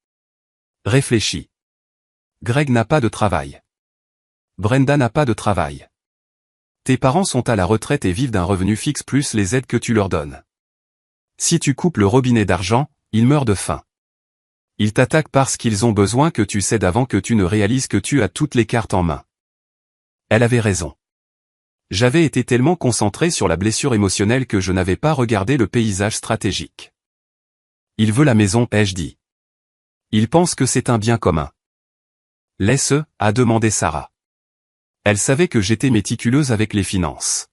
Speaker 1: Réfléchis. Greg n'a pas de travail. Brenda n'a pas de travail. Tes parents sont à la retraite et vivent d'un revenu fixe plus les aides que tu leur donnes. Si tu coupes le robinet d'argent, ils meurent de faim. Ils t'attaquent parce qu'ils ont besoin que tu cèdes avant que tu ne réalises que tu as toutes les cartes en main. Elle avait raison. J'avais été tellement concentré sur la blessure émotionnelle que je n'avais pas regardé le paysage stratégique. Il veut la maison, ai-je dit. Il pense que c'est un bien commun. Laisse-le, a demandé Sarah. Elle savait que j'étais méticuleuse avec les finances.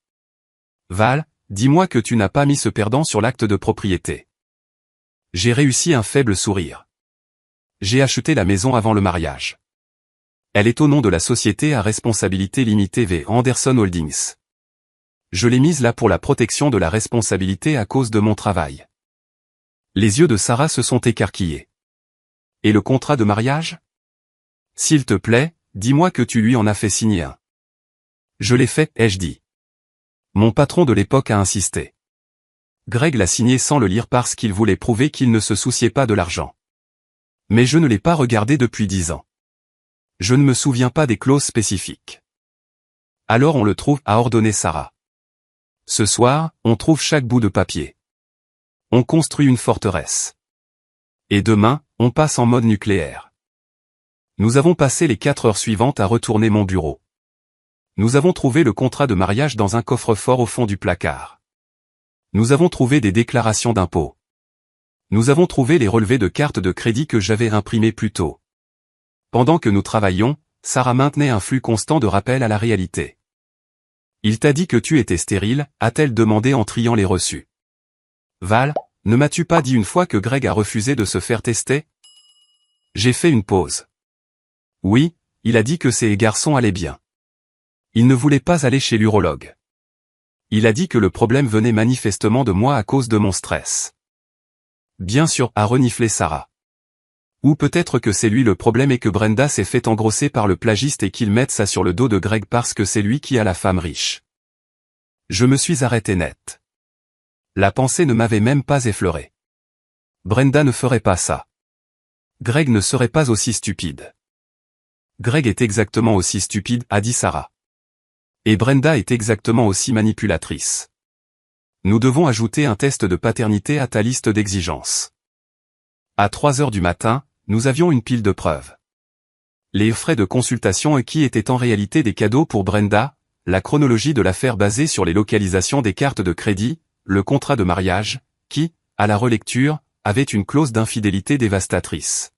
Speaker 1: Val, dis-moi que tu n'as pas mis ce perdant sur l'acte de propriété. J'ai réussi un faible sourire. J'ai acheté la maison avant le mariage. Elle est au nom de la société à responsabilité limitée V. Anderson Holdings. Je l'ai mise là pour la protection de la responsabilité à cause de mon travail. Les yeux de Sarah se sont écarquillés. Et le contrat de mariage? S'il te plaît, dis-moi que tu lui en as fait signer un. Je l'ai fait, ai-je dit. Mon patron de l'époque a insisté. Greg l'a signé sans le lire parce qu'il voulait prouver qu'il ne se souciait pas de l'argent. Mais je ne l'ai pas regardé depuis 10 ans. Je ne me souviens pas des clauses spécifiques. Alors on le trouve, a ordonné Sarah. Ce soir, on trouve chaque bout de papier. On construit une forteresse. Et demain, on passe en mode nucléaire. Nous avons passé les 4 heures suivantes à retourner mon bureau. Nous avons trouvé le contrat de mariage dans un coffre-fort au fond du placard. Nous avons trouvé des déclarations d'impôts. Nous avons trouvé les relevés de cartes de crédit que j'avais imprimés plus tôt. Pendant que nous travaillions, Sarah maintenait un flux constant de rappels à la réalité. Il t'a dit que tu étais stérile, a-t-elle demandé en triant les reçus. Val, ne m'as-tu pas dit une fois que Greg a refusé de se faire tester? J'ai fait une pause. Oui, il a dit que ses garçons allaient bien. Il ne voulait pas aller chez l'urologue. Il a dit que le problème venait manifestement de moi à cause de mon stress. Bien sûr, a reniflé Sarah. Ou peut-être que c'est lui le problème et que Brenda s'est fait engrosser par le plagiste et qu'il mette ça sur le dos de Greg parce que c'est lui qui a la femme riche. Je me suis arrêté net. La pensée ne m'avait même pas effleuré. Brenda ne ferait pas ça. Greg ne serait pas aussi stupide. Greg est exactement aussi stupide, a dit Sarah. Et Brenda est exactement aussi manipulatrice. Nous devons ajouter un test de paternité à ta liste d'exigences. À 3 heures du matin, nous avions une pile de preuves. Les frais de consultation qui étaient en réalité des cadeaux pour Brenda, la chronologie de l'affaire basée sur les localisations des cartes de crédit, le contrat de mariage, qui, à la relecture, avait une clause d'infidélité dévastatrice.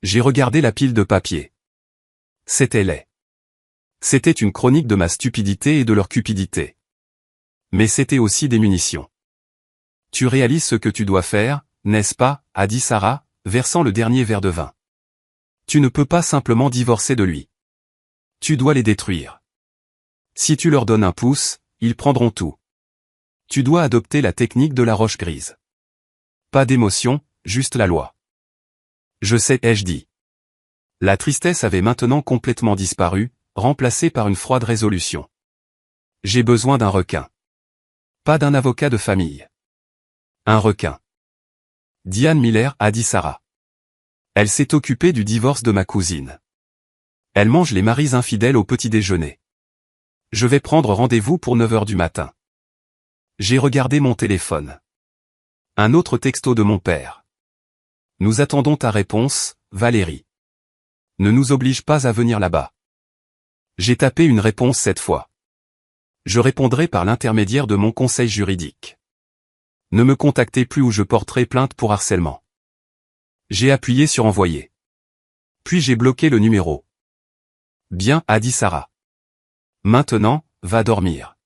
Speaker 1: J'ai regardé la pile de papier. C'était laid. C'était une chronique de ma stupidité et de leur cupidité. Mais c'était aussi des munitions. Tu réalises ce que tu dois faire, n'est-ce pas, a dit Sarah, versant le dernier verre de vin. Tu ne peux pas simplement divorcer de lui. Tu dois les détruire. Si tu leur donnes un pouce, ils prendront tout. Tu dois adopter la technique de la roche grise. Pas d'émotion, juste la loi. Je sais, ai-je dit. La tristesse avait maintenant complètement disparu, remplacée par une froide résolution. J'ai besoin d'un requin. Pas d'un avocat de famille. Un requin. Diane Miller, a dit Sarah. Elle s'est occupée du divorce de ma cousine. Elle mange les maris infidèles au petit déjeuner. Je vais prendre rendez-vous pour 9 heures du matin. J'ai regardé mon téléphone. Un autre texto de mon père. Nous attendons ta réponse, Valérie. Ne nous oblige pas à venir là-bas. J'ai tapé une réponse cette fois. Je répondrai par l'intermédiaire de mon conseil juridique. Ne me contactez plus ou je porterai plainte pour harcèlement. J'ai appuyé sur envoyer. Puis j'ai bloqué le numéro. Bien, a dit Sarah. Maintenant, va dormir.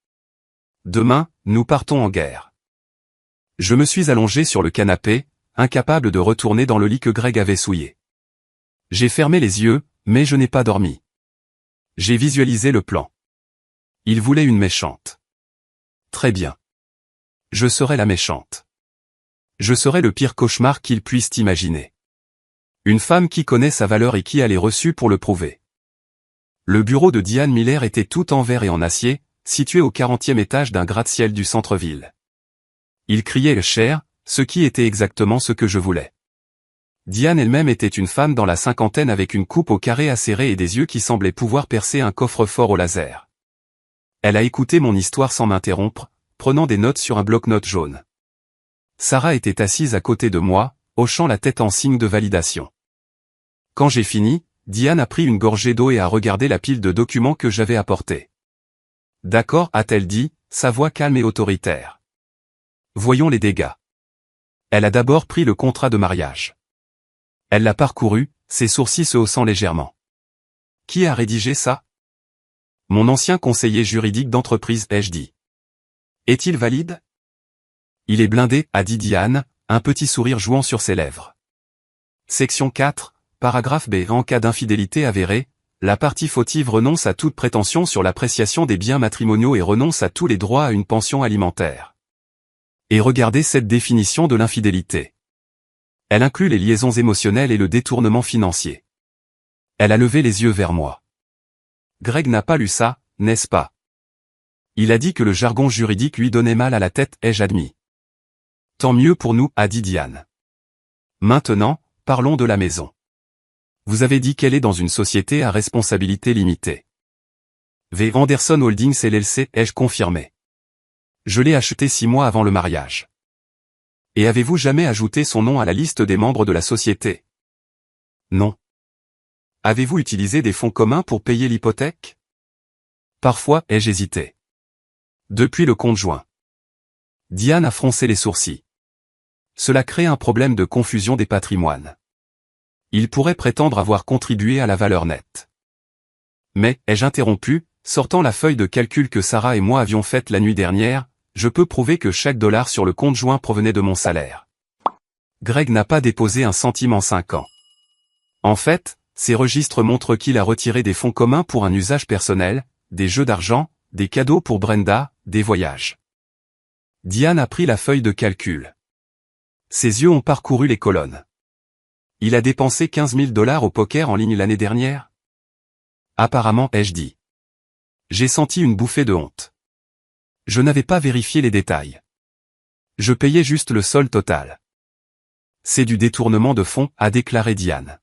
Speaker 1: Demain, nous partons en guerre. Je me suis allongé sur le canapé, incapable de retourner dans le lit que Greg avait souillé. J'ai fermé les yeux, mais je n'ai pas dormi. J'ai visualisé le plan. Il voulait une méchante. Très bien. Je serai la méchante. Je serai le pire cauchemar qu'il puisse imaginer. Une femme qui connaît sa valeur et qui a les reçus pour le prouver. Le bureau de Diane Miller était tout en verre et en acier, situé au 40e étage d'un gratte-ciel du centre-ville. Il criait cher, ce qui était exactement ce que je voulais. Diane elle-même était une femme dans la cinquantaine avec une coupe au carré acérée et des yeux qui semblaient pouvoir percer un coffre-fort au laser. Elle a écouté mon histoire sans m'interrompre, prenant des notes sur un bloc-notes jaune. Sarah était assise à côté de moi, hochant la tête en signe de validation. Quand j'ai fini, Diane a pris une gorgée d'eau et a regardé la pile de documents que j'avais apportés. D'accord, a-t-elle dit, sa voix calme et autoritaire. Voyons les dégâts. Elle a d'abord pris le contrat de mariage. Elle l'a parcouru, ses sourcils se haussant légèrement. Qui a rédigé ça? Mon ancien conseiller juridique d'entreprise, ai-je dit. Est-il valide? Il est blindé, a dit Diane, un petit sourire jouant sur ses lèvres. Section 4, paragraphe B. En cas d'infidélité avérée, la partie fautive renonce à toute prétention sur l'appréciation des biens matrimoniaux et renonce à tous les droits à une pension alimentaire. Et regardez cette définition de l'infidélité. Elle inclut les liaisons émotionnelles et le détournement financier. Elle a levé les yeux vers moi. Greg n'a pas lu ça, n'est-ce pas? Il a dit que le jargon juridique lui donnait mal à la tête, ai-je admis. Tant mieux pour nous, a dit Diane. Maintenant, parlons de la maison. Vous avez dit qu'elle est dans une société à responsabilité limitée. V. Anderson Holdings LLC, ai-je confirmé. Je l'ai acheté 6 mois avant le mariage. Et avez-vous jamais ajouté son nom à la liste des membres de la société? Non. Avez-vous utilisé des fonds communs pour payer l'hypothèque? Parfois, ai-je hésité. Depuis le compte joint. Diane a froncé les sourcils. Cela crée un problème de confusion des patrimoines. Il pourrait prétendre avoir contribué à la valeur nette. Mais, ai-je interrompu, sortant la feuille de calcul que Sarah et moi avions faite la nuit dernière, je peux prouver que chaque dollar sur le compte joint provenait de mon salaire. Greg n'a pas déposé un centime en 5 ans. En fait, ces registres montrent qu'il a retiré des fonds communs pour un usage personnel, des jeux d'argent, des cadeaux pour Brenda, des voyages. Diane a pris la feuille de calcul. Ses yeux ont parcouru les colonnes. Il a dépensé 15 000 $ au poker en ligne l'année dernière? Apparemment, ai-je dit. J'ai senti une bouffée de honte. Je n'avais pas vérifié les détails. Je payais juste le solde total. C'est du détournement de fonds, a déclaré Diane.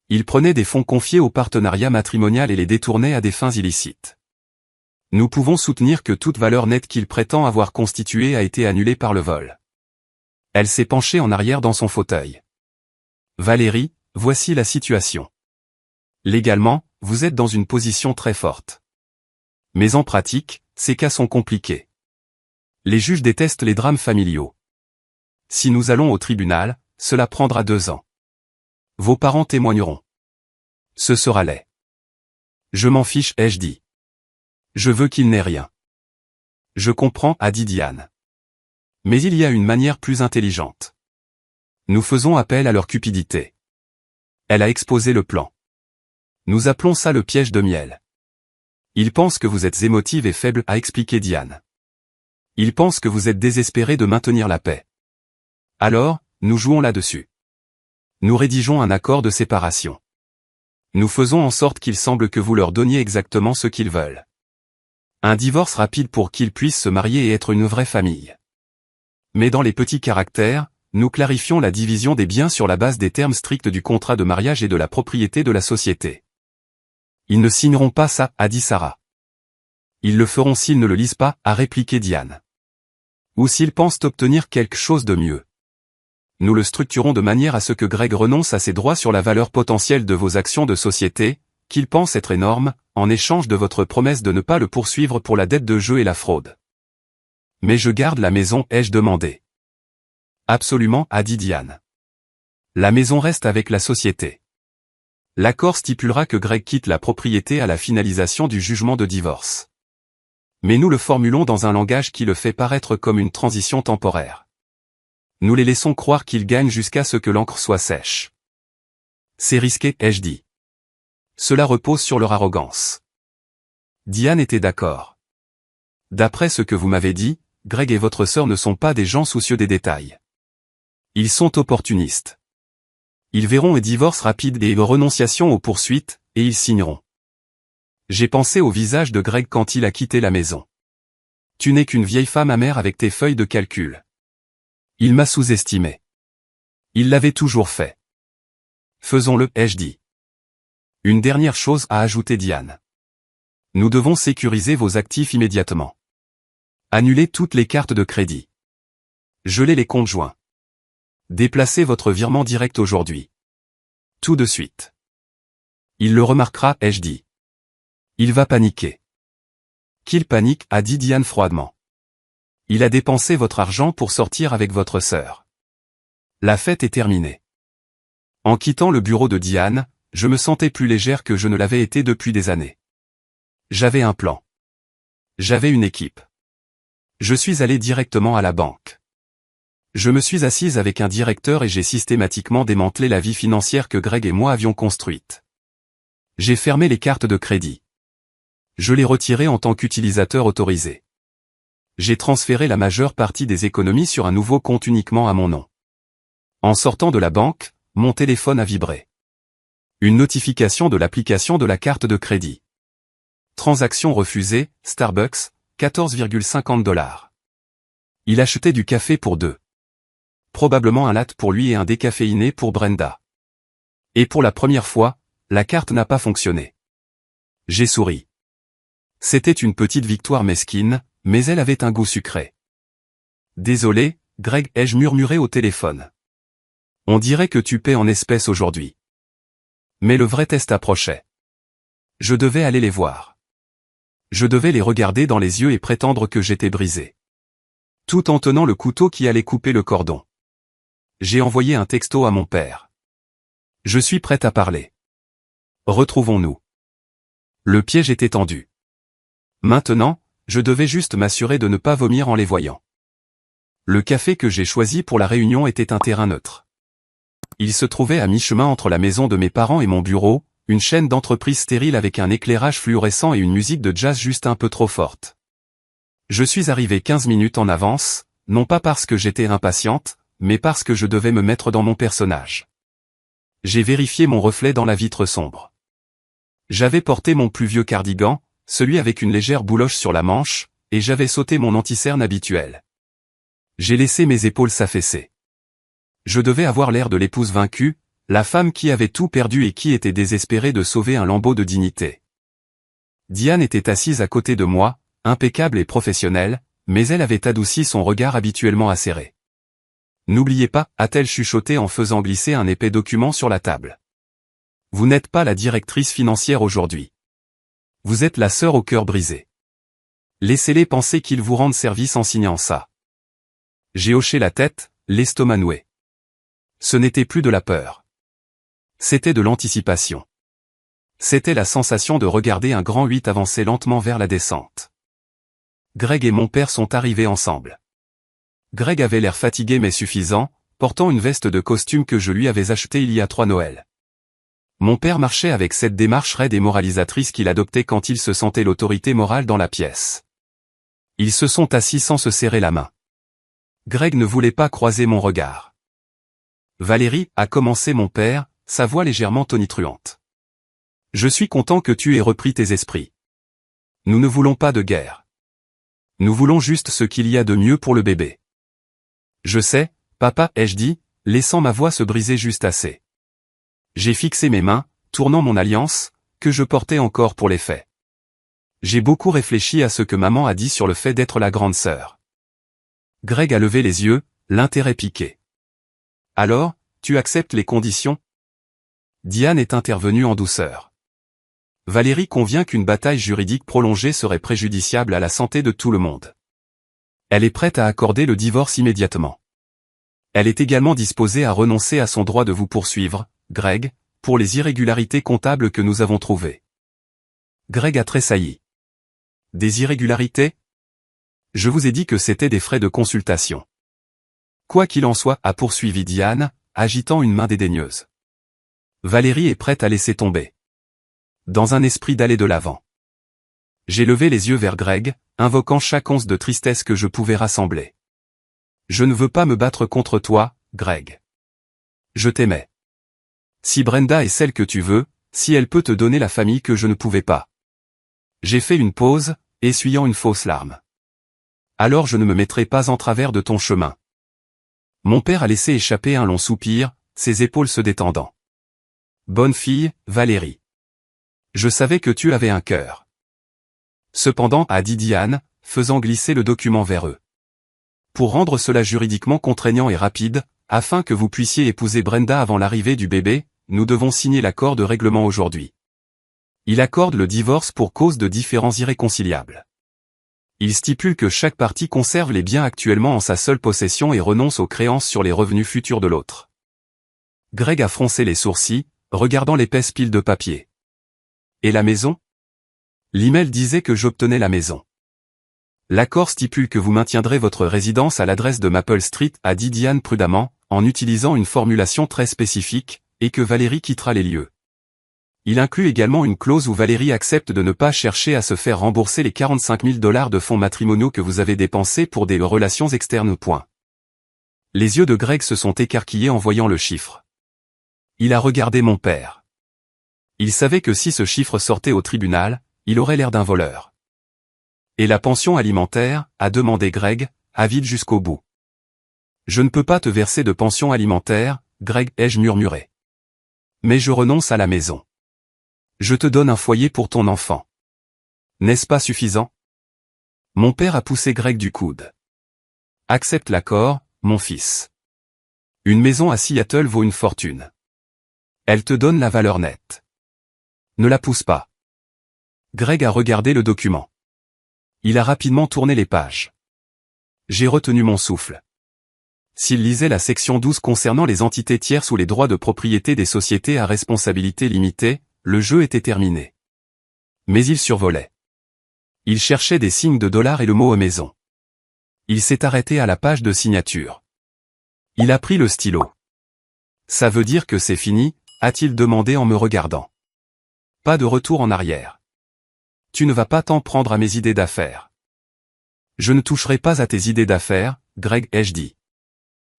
Speaker 1: Il prenait des fonds confiés au partenariat matrimonial et les détournait à des fins illicites. Nous pouvons soutenir que toute valeur nette qu'il prétend avoir constituée a été annulée par le vol. Elle s'est penchée en arrière dans son fauteuil. Valérie, voici la situation. Légalement, vous êtes dans une position très forte. Mais en pratique, ces cas sont compliqués. Les juges détestent les drames familiaux. Si nous allons au tribunal, cela prendra 2 ans. Vos parents témoigneront. Ce sera laid. Je m'en fiche, ai-je dit. Je veux qu'il n'ait rien. Je comprends, a dit Diane. Mais il y a une manière plus intelligente. Nous faisons appel à leur cupidité. Elle a exposé le plan. Nous appelons ça le piège de miel. Ils pensent que vous êtes émotive et faible, a expliqué Diane. Ils pensent que vous êtes désespéré de maintenir la paix. Alors, nous jouons là-dessus. Nous rédigeons un accord de séparation. Nous faisons en sorte qu'il semble que vous leur donniez exactement ce qu'ils veulent. Un divorce rapide pour qu'ils puissent se marier et être une vraie famille. Mais dans les petits caractères, nous clarifions la division des biens sur la base des termes stricts du contrat de mariage et de la propriété de la société. Ils ne signeront pas ça, a dit Sarah. Ils le feront s'ils ne le lisent pas, a répliqué Diane. Ou s'ils pensent obtenir quelque chose de mieux. Nous le structurons de manière à ce que Greg renonce à ses droits sur la valeur potentielle de vos actions de société, qu'il pense être énorme, en échange de votre promesse de ne pas le poursuivre pour la dette de jeu et la fraude. Mais je garde la maison, ai-je demandé. Absolument, a dit Diane. La maison reste avec la société. L'accord stipulera que Greg quitte la propriété à la finalisation du jugement de divorce. Mais nous le formulons dans un langage qui le fait paraître comme une transition temporaire. Nous les laissons croire qu'ils gagnent jusqu'à ce que l'encre soit sèche. C'est risqué, ai-je dit. Cela repose sur leur arrogance. Diane était d'accord. D'après ce que vous m'avez dit, Greg et votre sœur ne sont pas des gens soucieux des détails. Ils sont opportunistes. Ils verront un divorce rapide et une renonciation aux poursuites, et ils signeront. J'ai pensé au visage de Greg quand il a quitté la maison. Tu n'es qu'une vieille femme amère avec tes feuilles de calcul. Il m'a sous-estimé. Il l'avait toujours fait. Faisons-le, ai-je dit. Une dernière chose, a ajouté Diane. Nous devons sécuriser vos actifs immédiatement. Annulez toutes les cartes de crédit. Gelez les comptes joints. Déplacez votre virement direct aujourd'hui. Tout de suite. Il le remarquera, ai-je dit. Il va paniquer. Qu'il panique, a dit Diane froidement. Il a dépensé votre argent pour sortir avec votre sœur. La fête est terminée. En quittant le bureau de Diane, je me sentais plus légère que je ne l'avais été depuis des années. J'avais un plan. J'avais une équipe. Je suis allé directement à la banque. Je me suis assise avec un directeur et j'ai systématiquement démantelé la vie financière que Greg et moi avions construite. J'ai fermé les cartes de crédit. Je les retirées en tant qu'utilisateur autorisé. J'ai transféré la majeure partie des économies sur un nouveau compte uniquement à mon nom. En sortant de la banque, mon téléphone a vibré. Une notification de l'application de la carte de crédit. Transaction refusée, Starbucks, 14,50 $. Il achetait du café pour 2. Probablement un latte pour lui et un décaféiné pour Brenda. Et pour la première fois, la carte n'a pas fonctionné. J'ai souri. C'était une petite victoire mesquine, mais elle avait un goût sucré. Désolé, Greg, ai-je murmuré au téléphone. On dirait que tu paies en espèces aujourd'hui. Mais le vrai test approchait. Je devais aller les voir. Je devais les regarder dans les yeux et prétendre que j'étais brisé. Tout en tenant le couteau qui allait couper le cordon. J'ai envoyé un texto à mon père. Je suis prêt à parler. Retrouvons-nous. Le piège était tendu. Maintenant, je devais juste m'assurer de ne pas vomir en les voyant. Le café que j'ai choisi pour la réunion était un terrain neutre. Il se trouvait à mi-chemin entre la maison de mes parents et mon bureau, une chaîne d'entreprise stérile avec un éclairage fluorescent et une musique de jazz juste un peu trop forte. Je suis arrivé 15 minutes en avance, non pas parce que j'étais impatiente, mais parce que je devais me mettre dans mon personnage. J'ai vérifié mon reflet dans la vitre sombre. J'avais porté mon plus vieux cardigan, celui avec une légère bouloche sur la manche, et j'avais sauté mon anti-cerne habituel. J'ai laissé mes épaules s'affaisser. Je devais avoir l'air de l'épouse vaincue, la femme qui avait tout perdu et qui était désespérée de sauver un lambeau de dignité. Diane était assise à côté de moi, impeccable et professionnelle, mais elle avait adouci son regard habituellement acéré. « N'oubliez pas » a-t-elle chuchoté en faisant glisser un épais document sur la table. « Vous n'êtes pas la directrice financière aujourd'hui. Vous êtes la sœur au cœur brisé. Laissez-les penser qu'ils vous rendent service en signant ça. » J'ai hoché la tête, l'estomac noué. Ce n'était plus de la peur. C'était de l'anticipation. C'était la sensation de regarder un grand 8 avancer lentement vers la descente. Greg et mon père sont arrivés ensemble. Greg avait l'air fatigué mais suffisant, portant une veste de costume que je lui avais achetée il y a 3 Noëls. Mon père marchait avec cette démarche raide et moralisatrice qu'il adoptait quand il se sentait l'autorité morale dans la pièce. Ils se sont assis sans se serrer la main. Greg ne voulait pas croiser mon regard. « Valérie » a commencé mon père, sa voix légèrement tonitruante. « Je suis content que tu aies repris tes esprits. Nous ne voulons pas de guerre. Nous voulons juste ce qu'il y a de mieux pour le bébé. » « Je sais, papa » ai-je dit, laissant ma voix se briser juste assez. J'ai fixé mes mains, tournant mon alliance, que je portais encore pour les faits. J'ai beaucoup réfléchi à ce que maman a dit sur le fait d'être la grande sœur. Greg a levé les yeux, l'intérêt piqué. « Alors, tu acceptes les conditions ?» Diane est intervenue en douceur. Valérie convient qu'une bataille juridique prolongée serait préjudiciable à la santé de tout le monde. Elle est prête à accorder le divorce immédiatement. Elle est également disposée à renoncer à son droit de vous poursuivre, Greg, pour les irrégularités comptables que nous avons trouvées. Greg a tressailli. Des irrégularités ? Je vous ai dit que c'était des frais de consultation. Quoi qu'il en soit, a poursuivi Diane, agitant une main dédaigneuse. Valérie est prête à laisser tomber. Dans un esprit d'aller de l'avant. J'ai levé les yeux vers Greg, invoquant chaque once de tristesse que je pouvais rassembler. Je ne veux pas me battre contre toi, Greg. Je t'aimais. Si Brenda est celle que tu veux, si elle peut te donner la famille que je ne pouvais pas. J'ai fait une pause, essuyant une fausse larme. Alors je ne me mettrai pas en travers de ton chemin. Mon père a laissé échapper un long soupir, ses épaules se détendant. Bonne fille, Valérie. Je savais que tu avais un cœur. Cependant, a dit Diane, faisant glisser le document vers eux. Pour rendre cela juridiquement contraignant et rapide, afin que vous puissiez épouser Brenda avant l'arrivée du bébé, nous devons signer l'accord de règlement aujourd'hui. Il accorde le divorce pour cause de différends irréconciliables. Il stipule que chaque partie conserve les biens actuellement en sa seule possession et renonce aux créances sur les revenus futurs de l'autre. Greg a froncé les sourcils, regardant l'épaisse pile de papier. Et la maison ? L'email disait que j'obtenais la maison. L'accord stipule que vous maintiendrez votre résidence à l'adresse de Maple Street, a dit Diane prudemment, en utilisant une formulation très spécifique, et que Valérie quittera les lieux. Il inclut également une clause où Valérie accepte de ne pas chercher à se faire rembourser les 45 000 $ de fonds matrimoniaux que vous avez dépensés pour des relations externes. Les yeux de Greg se sont écarquillés en voyant le chiffre. Il a regardé mon père. Il savait que si ce chiffre sortait au tribunal, il aurait l'air d'un voleur. Et la pension alimentaire, a demandé Greg, avide jusqu'au bout. Je ne peux pas te verser de pension alimentaire, Greg, ai-je murmuré. Mais je renonce à la maison. Je te donne un foyer pour ton enfant. N'est-ce pas suffisant? Mon père a poussé Greg du coude. Accepte l'accord, mon fils. Une maison à Seattle vaut une fortune. Elle te donne la valeur nette. Ne la pousse pas. Greg a regardé le document. Il a rapidement tourné les pages. J'ai retenu mon souffle. S'il lisait la section 12 concernant les entités tierces ou les droits de propriété des sociétés à responsabilité limitée, le jeu était terminé. Mais il survolait. Il cherchait des signes de dollars et le mot maison. Il s'est arrêté à la page de signature. Il a pris le stylo. Ça veut dire que c'est fini, a-t-il demandé en me regardant. Pas de retour en arrière. Tu ne vas pas t'en prendre à mes idées d'affaires. Je ne toucherai pas à tes idées d'affaires, Greg, ai-je dit.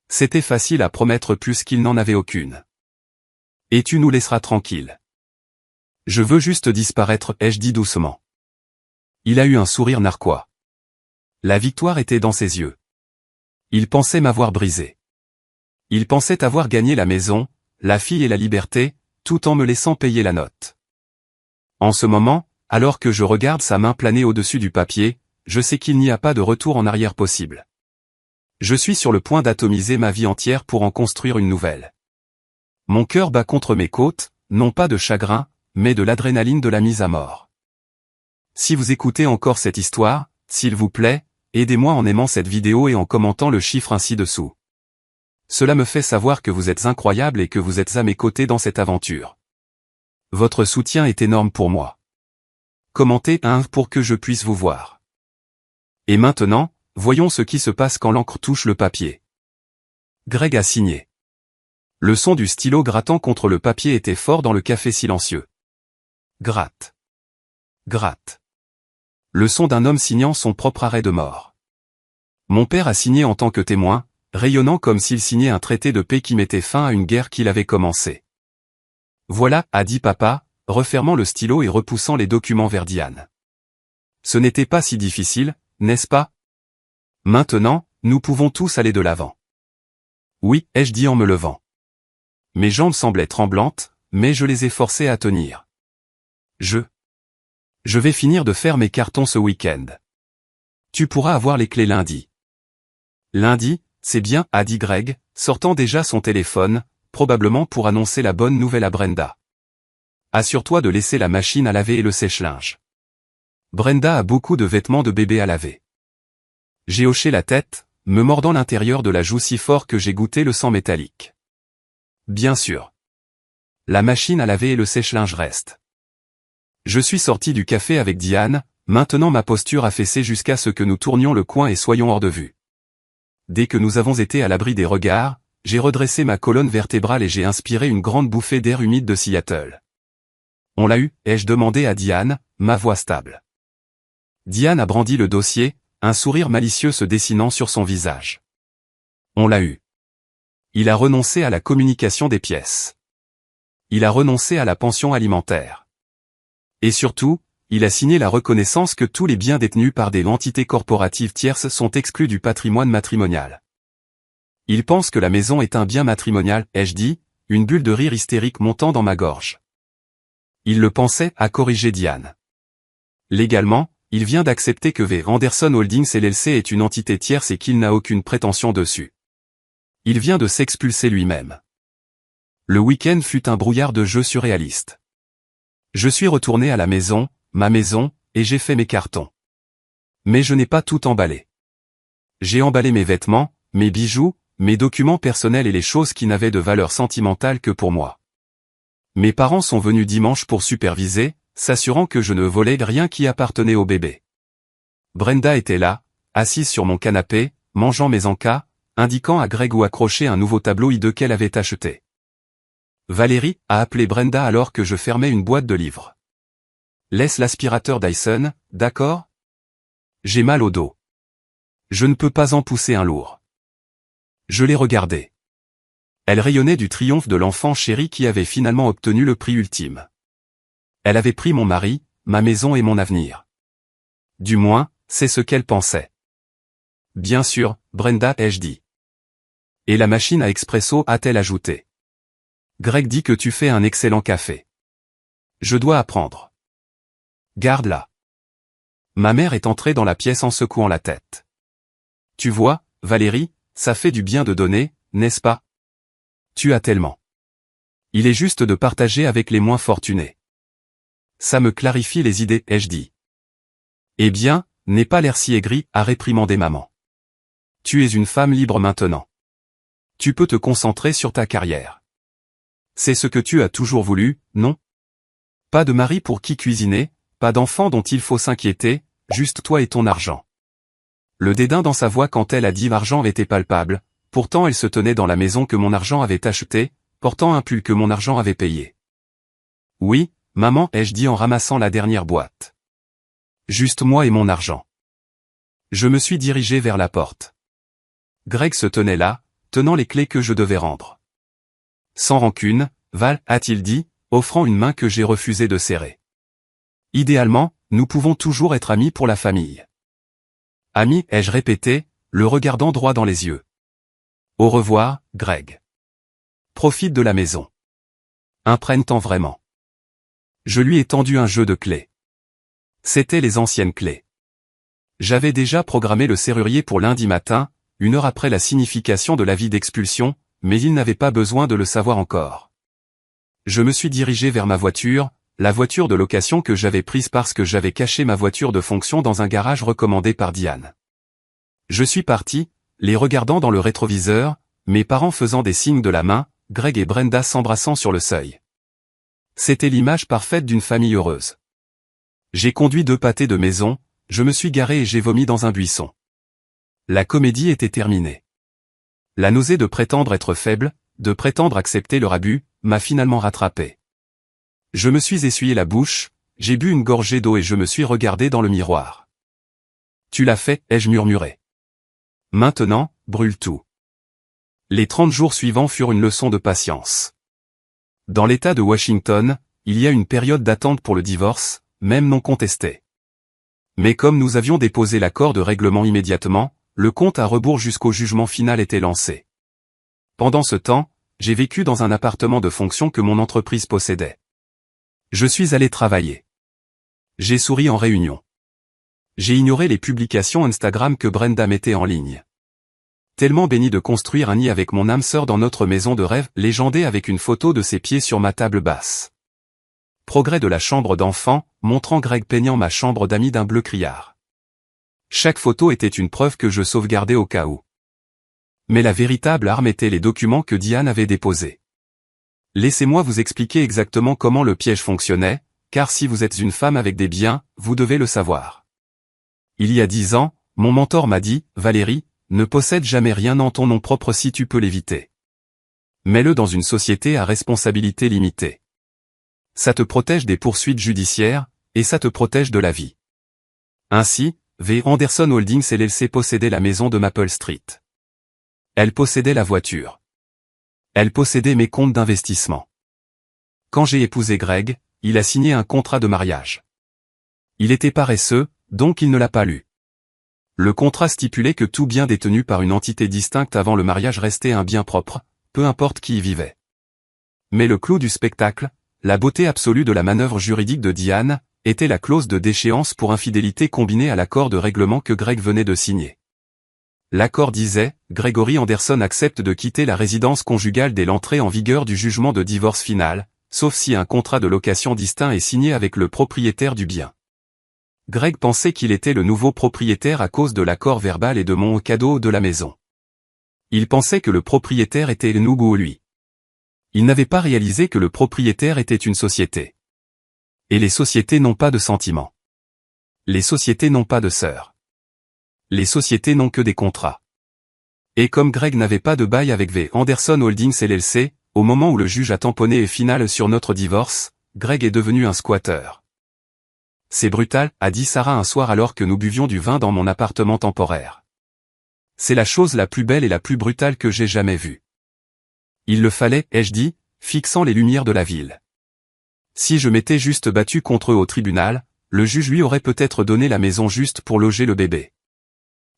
Speaker 1: C'était facile à promettre plus qu'il n'en avait aucune. Et tu nous laisseras tranquilles. Je veux juste disparaître, ai-je dit doucement. Il a eu un sourire narquois. La victoire était dans ses yeux. Il pensait m'avoir brisé. Il pensait avoir gagné la maison, la fille et la liberté, tout en me laissant payer la note. En ce moment, alors que je regarde sa main planer au-dessus du papier, je sais qu'il n'y a pas de retour en arrière possible. Je suis sur le point d'atomiser ma vie entière pour en construire une nouvelle. Mon cœur bat contre mes côtes, non pas de chagrin, mais de l'adrénaline de la mise à mort. Si vous écoutez encore cette histoire, s'il vous plaît, aidez-moi en aimant cette vidéo et en commentant le chiffre ainsi dessous. Cela me fait savoir que vous êtes incroyable et que vous êtes à mes côtés dans cette aventure. Votre soutien est énorme pour moi. Commentez un pour que je puisse vous voir. Et maintenant, voyons ce qui se passe quand l'encre touche le papier. Greg a signé. Le son du stylo grattant contre le papier était fort dans le café silencieux. Gratte. Gratte. Le son d'un homme signant son propre arrêt de mort. Mon père a signé en tant que témoin, rayonnant comme s'il signait un traité de paix qui mettait fin à une guerre qu'il avait commencée. Voilà, a dit papa, refermant le stylo et repoussant les documents vers Diane. Ce n'était pas si difficile, n'est-ce pas? Maintenant, nous pouvons tous aller de l'avant. Oui, ai-je dit en me levant. Mes jambes semblaient tremblantes, mais je les ai forcées à tenir. Je vais finir de faire mes cartons ce week-end. Tu pourras avoir les clés lundi. Lundi, c'est bien, a dit Greg, sortant déjà son téléphone, probablement pour annoncer la bonne nouvelle à Brenda. Assure-toi de laisser la machine à laver et le sèche-linge. Brenda a beaucoup de vêtements de bébé à laver. J'ai hoché la tête, me mordant l'intérieur de la joue si fort que j'ai goûté le sang métallique. Bien sûr. La machine à laver et le sèche-linge restent. Je suis sorti du café avec Diane, maintenant ma posture affaissée jusqu'à ce que nous tournions le coin et soyons hors de vue. Dès que nous avons été à l'abri des regards, j'ai redressé ma colonne vertébrale et j'ai inspiré une grande bouffée d'air humide de Seattle. On l'a eu, ai-je demandé à Diane, ma voix stable. Diane a brandi le dossier, un sourire malicieux se dessinant sur son visage. On l'a eu. Il a renoncé à la communication des pièces. Il a renoncé à la pension alimentaire. Et surtout, il a signé la reconnaissance que tous les biens détenus par des entités corporatives tierces sont exclus du patrimoine matrimonial. Il pense que la maison est un bien matrimonial, ai-je dit, une bulle de rire hystérique montant dans ma gorge. Il le pensait, a corrigé Diane. Légalement, il vient d'accepter que V. Anderson Holdings LLC est une entité tierce et qu'il n'a aucune prétention dessus. Il vient de s'expulser lui-même. Le week-end fut un brouillard de jeux surréaliste. Je suis retourné à la maison, ma maison, et j'ai fait mes cartons. Mais je n'ai pas tout emballé. J'ai emballé mes vêtements, mes bijoux, mes documents personnels et les choses qui n'avaient de valeur sentimentale que pour moi. Mes parents sont venus dimanche pour superviser, s'assurant que je ne volais rien qui appartenait au bébé. Brenda était là, assise sur mon canapé, mangeant mes encas, indiquant à Greg où accrocher un nouveau tableau hideux qu'elle avait acheté. Valérie, a appelé Brenda alors que je fermais une boîte de livres. Laisse l'aspirateur Dyson, d'accord? J'ai mal au dos. Je ne peux pas en pousser un lourd. Je l'ai regardée. Elle rayonnait du triomphe de l'enfant chéri qui avait finalement obtenu le prix ultime. Elle avait pris mon mari, ma maison et mon avenir. Du moins, c'est ce qu'elle pensait. Bien sûr, Brenda, ai-je dit. Et la machine à expresso, a-t-elle ajouté. Greg dit que tu fais un excellent café. Je dois apprendre. Garde-la. Ma mère est entrée dans la pièce en secouant la tête. Tu vois, Valérie, ça fait du bien de donner, n'est-ce pas? Tu as tellement. Il est juste de partager avec les moins fortunés. Ça me clarifie les idées, ai-je dit. Eh bien, n'aie pas l'air si aigri, a réprimandé maman. Tu es une femme libre maintenant. Tu peux te concentrer sur ta carrière. C'est ce que tu as toujours voulu, non? Pas de mari pour qui cuisiner, pas d'enfant dont il faut s'inquiéter, juste toi et ton argent. Le dédain dans sa voix quand elle a dit l'argent était palpable, pourtant elle se tenait dans la maison que mon argent avait achetée, portant un pull que mon argent avait payé. Oui, maman, ai-je dit en ramassant la dernière boîte. Juste moi et mon argent. Je me suis dirigé vers la porte. Greg se tenait là, tenant les clés que je devais rendre. Sans rancune, Val, a-t-il dit, offrant une main que j'ai refusé de serrer. Idéalement, nous pouvons toujours être amis pour la famille. Amis, ai-je répété, le regardant droit dans les yeux. Au revoir, Greg. Profite de la maison. Imprègne-t'en vraiment. Je lui ai tendu un jeu de clés. C'étaient les anciennes clés. J'avais déjà programmé le serrurier pour lundi matin, 1 heure après la signification de l'avis d'expulsion, mais il n'avait pas besoin de le savoir encore. Je me suis dirigé vers ma voiture, la voiture de location que j'avais prise parce que j'avais caché ma voiture de fonction dans un garage recommandé par Diane. Je suis parti, les regardant dans le rétroviseur, mes parents faisant des signes de la main, Greg et Brenda s'embrassant sur le seuil. C'était l'image parfaite d'une famille heureuse. J'ai conduit 2 pâtés de maison, je me suis garé et j'ai vomi dans un buisson. La comédie était terminée. La nausée de prétendre être faible, de prétendre accepter leur abus, m'a finalement rattrapé. Je me suis essuyé la bouche, j'ai bu une gorgée d'eau et je me suis regardé dans le miroir. Tu l'as fait, ai-je murmuré. Maintenant, brûle tout. Les 30 jours suivants furent une leçon de patience. Dans l'État de Washington, il y a une période d'attente pour le divorce, même non contesté. Mais comme nous avions déposé l'accord de règlement immédiatement, le compte à rebours jusqu'au jugement final était lancé. Pendant ce temps, j'ai vécu dans un appartement de fonction que mon entreprise possédait. Je suis allé travailler. J'ai souri en réunion. J'ai ignoré les publications Instagram que Brenda mettait en ligne. Tellement béni de construire un nid avec mon âme sœur dans notre maison de rêve, légendée avec une photo de ses pieds sur ma table basse. Progrès de la chambre d'enfant, montrant Greg peignant ma chambre d'amis d'un bleu criard. Chaque photo était une preuve que je sauvegardais au cas où. Mais la véritable arme était les documents que Diane avait déposés. Laissez-moi vous expliquer exactement comment le piège fonctionnait, car si vous êtes une femme avec des biens, vous devez le savoir. Il y a 10 ans, mon mentor m'a dit, Valérie, ne possède jamais rien en ton nom propre si tu peux l'éviter. Mets-le dans une société à responsabilité limitée. Ça te protège des poursuites judiciaires, et ça te protège de la vie. Ainsi, V. Anderson Holdings LLC possédait la maison de Maple Street. Elle possédait la voiture. Elle possédait mes comptes d'investissement. Quand j'ai épousé Greg, il a signé un contrat de mariage. Il était paresseux, donc il ne l'a pas lu. Le contrat stipulait que tout bien détenu par une entité distincte avant le mariage restait un bien propre, peu importe qui y vivait. Mais le clou du spectacle, la beauté absolue de la manœuvre juridique de Diane, était la clause de déchéance pour infidélité combinée à l'accord de règlement que Greg venait de signer. L'accord disait, Gregory Anderson accepte de quitter la résidence conjugale dès l'entrée en vigueur du jugement de divorce final, sauf si un contrat de location distinct est signé avec le propriétaire du bien. Greg pensait qu'il était le nouveau propriétaire à cause de l'accord verbal et de mon cadeau de la maison. Il pensait que le propriétaire était le nouveau lui. Il n'avait pas réalisé que le propriétaire était une société. Et les sociétés n'ont pas de sentiments. Les sociétés n'ont pas de sœurs. Les sociétés n'ont que des contrats. Et comme Greg n'avait pas de bail avec V. Anderson Holdings LLC, au moment où le juge a tamponné et final sur notre divorce, Greg est devenu un squatter. C'est brutal, a dit Sarah un soir alors que nous buvions du vin dans mon appartement temporaire. C'est la chose la plus belle et la plus brutale que j'ai jamais vue. Il le fallait, ai-je dit, fixant les lumières de la ville. Si je m'étais juste battu contre eux au tribunal, le juge lui aurait peut-être donné la maison juste pour loger le bébé.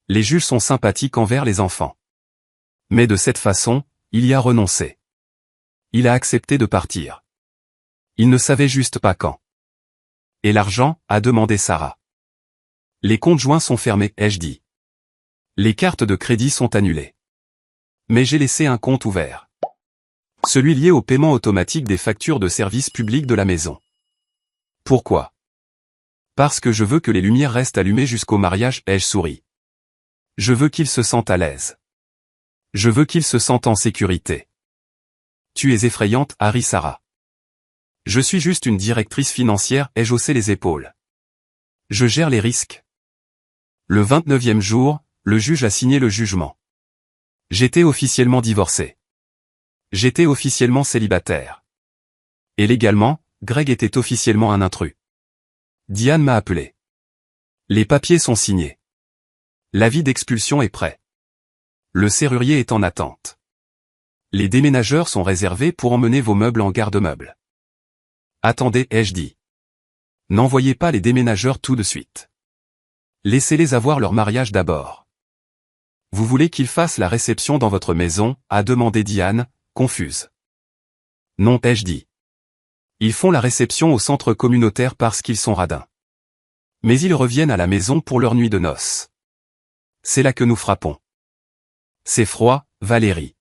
Speaker 1: Les juges sont sympathiques envers les enfants. Mais de cette façon, il y a renoncé. Il a accepté de partir. Il ne savait juste pas quand. Et l'argent, a demandé Sarah. Les comptes joints sont fermés, ai-je dit. Les cartes de crédit sont annulées. Mais j'ai laissé un compte ouvert. Celui lié au paiement automatique des factures de services publics de la maison. Pourquoi? Parce que je veux que les lumières restent allumées jusqu'au mariage, ai-je souri. Je veux qu'il se sente à l'aise. Je veux qu'il se sente en sécurité. Tu es effrayante, a ri Sarah. Je suis juste une directrice financière, ai-je haussé les épaules. Je gère les risques. Le 29e jour, le juge a signé le jugement. J'étais officiellement divorcé. J'étais officiellement célibataire. Et légalement, Greg était officiellement un intrus. Diane m'a appelé. Les papiers sont signés. L'avis d'expulsion est prêt. Le serrurier est en attente. Les déménageurs sont réservés pour emmener vos meubles en garde-meubles. Attendez, ai-je dit. N'envoyez pas les déménageurs tout de suite. Laissez-les avoir leur mariage d'abord. Vous voulez qu'ils fassent la réception dans votre maison, a demandé Diane, confuse. Non, ai-je dit. Ils font la réception au centre communautaire parce qu'ils sont radins. Mais ils reviennent à la maison pour leur nuit de noces. C'est là que nous frappons. C'est froid, Valérie.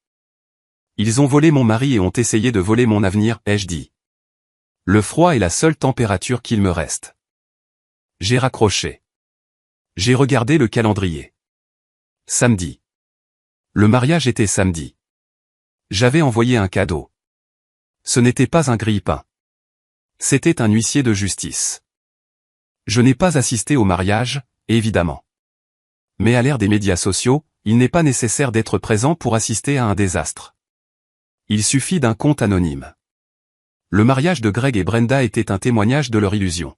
Speaker 1: Ils ont volé mon mari et ont essayé de voler mon avenir, ai-je dit. Le froid est la seule température qu'il me reste. J'ai raccroché. J'ai regardé le calendrier. Samedi. Le mariage était samedi. J'avais envoyé un cadeau. Ce n'était pas un grille-pain. C'était un huissier de justice. Je n'ai pas assisté au mariage, évidemment. Mais à l'ère des médias sociaux, il n'est pas nécessaire d'être présent pour assister à un désastre. Il suffit d'un compte anonyme. Le mariage de Greg et Brenda était un témoignage de leur illusion.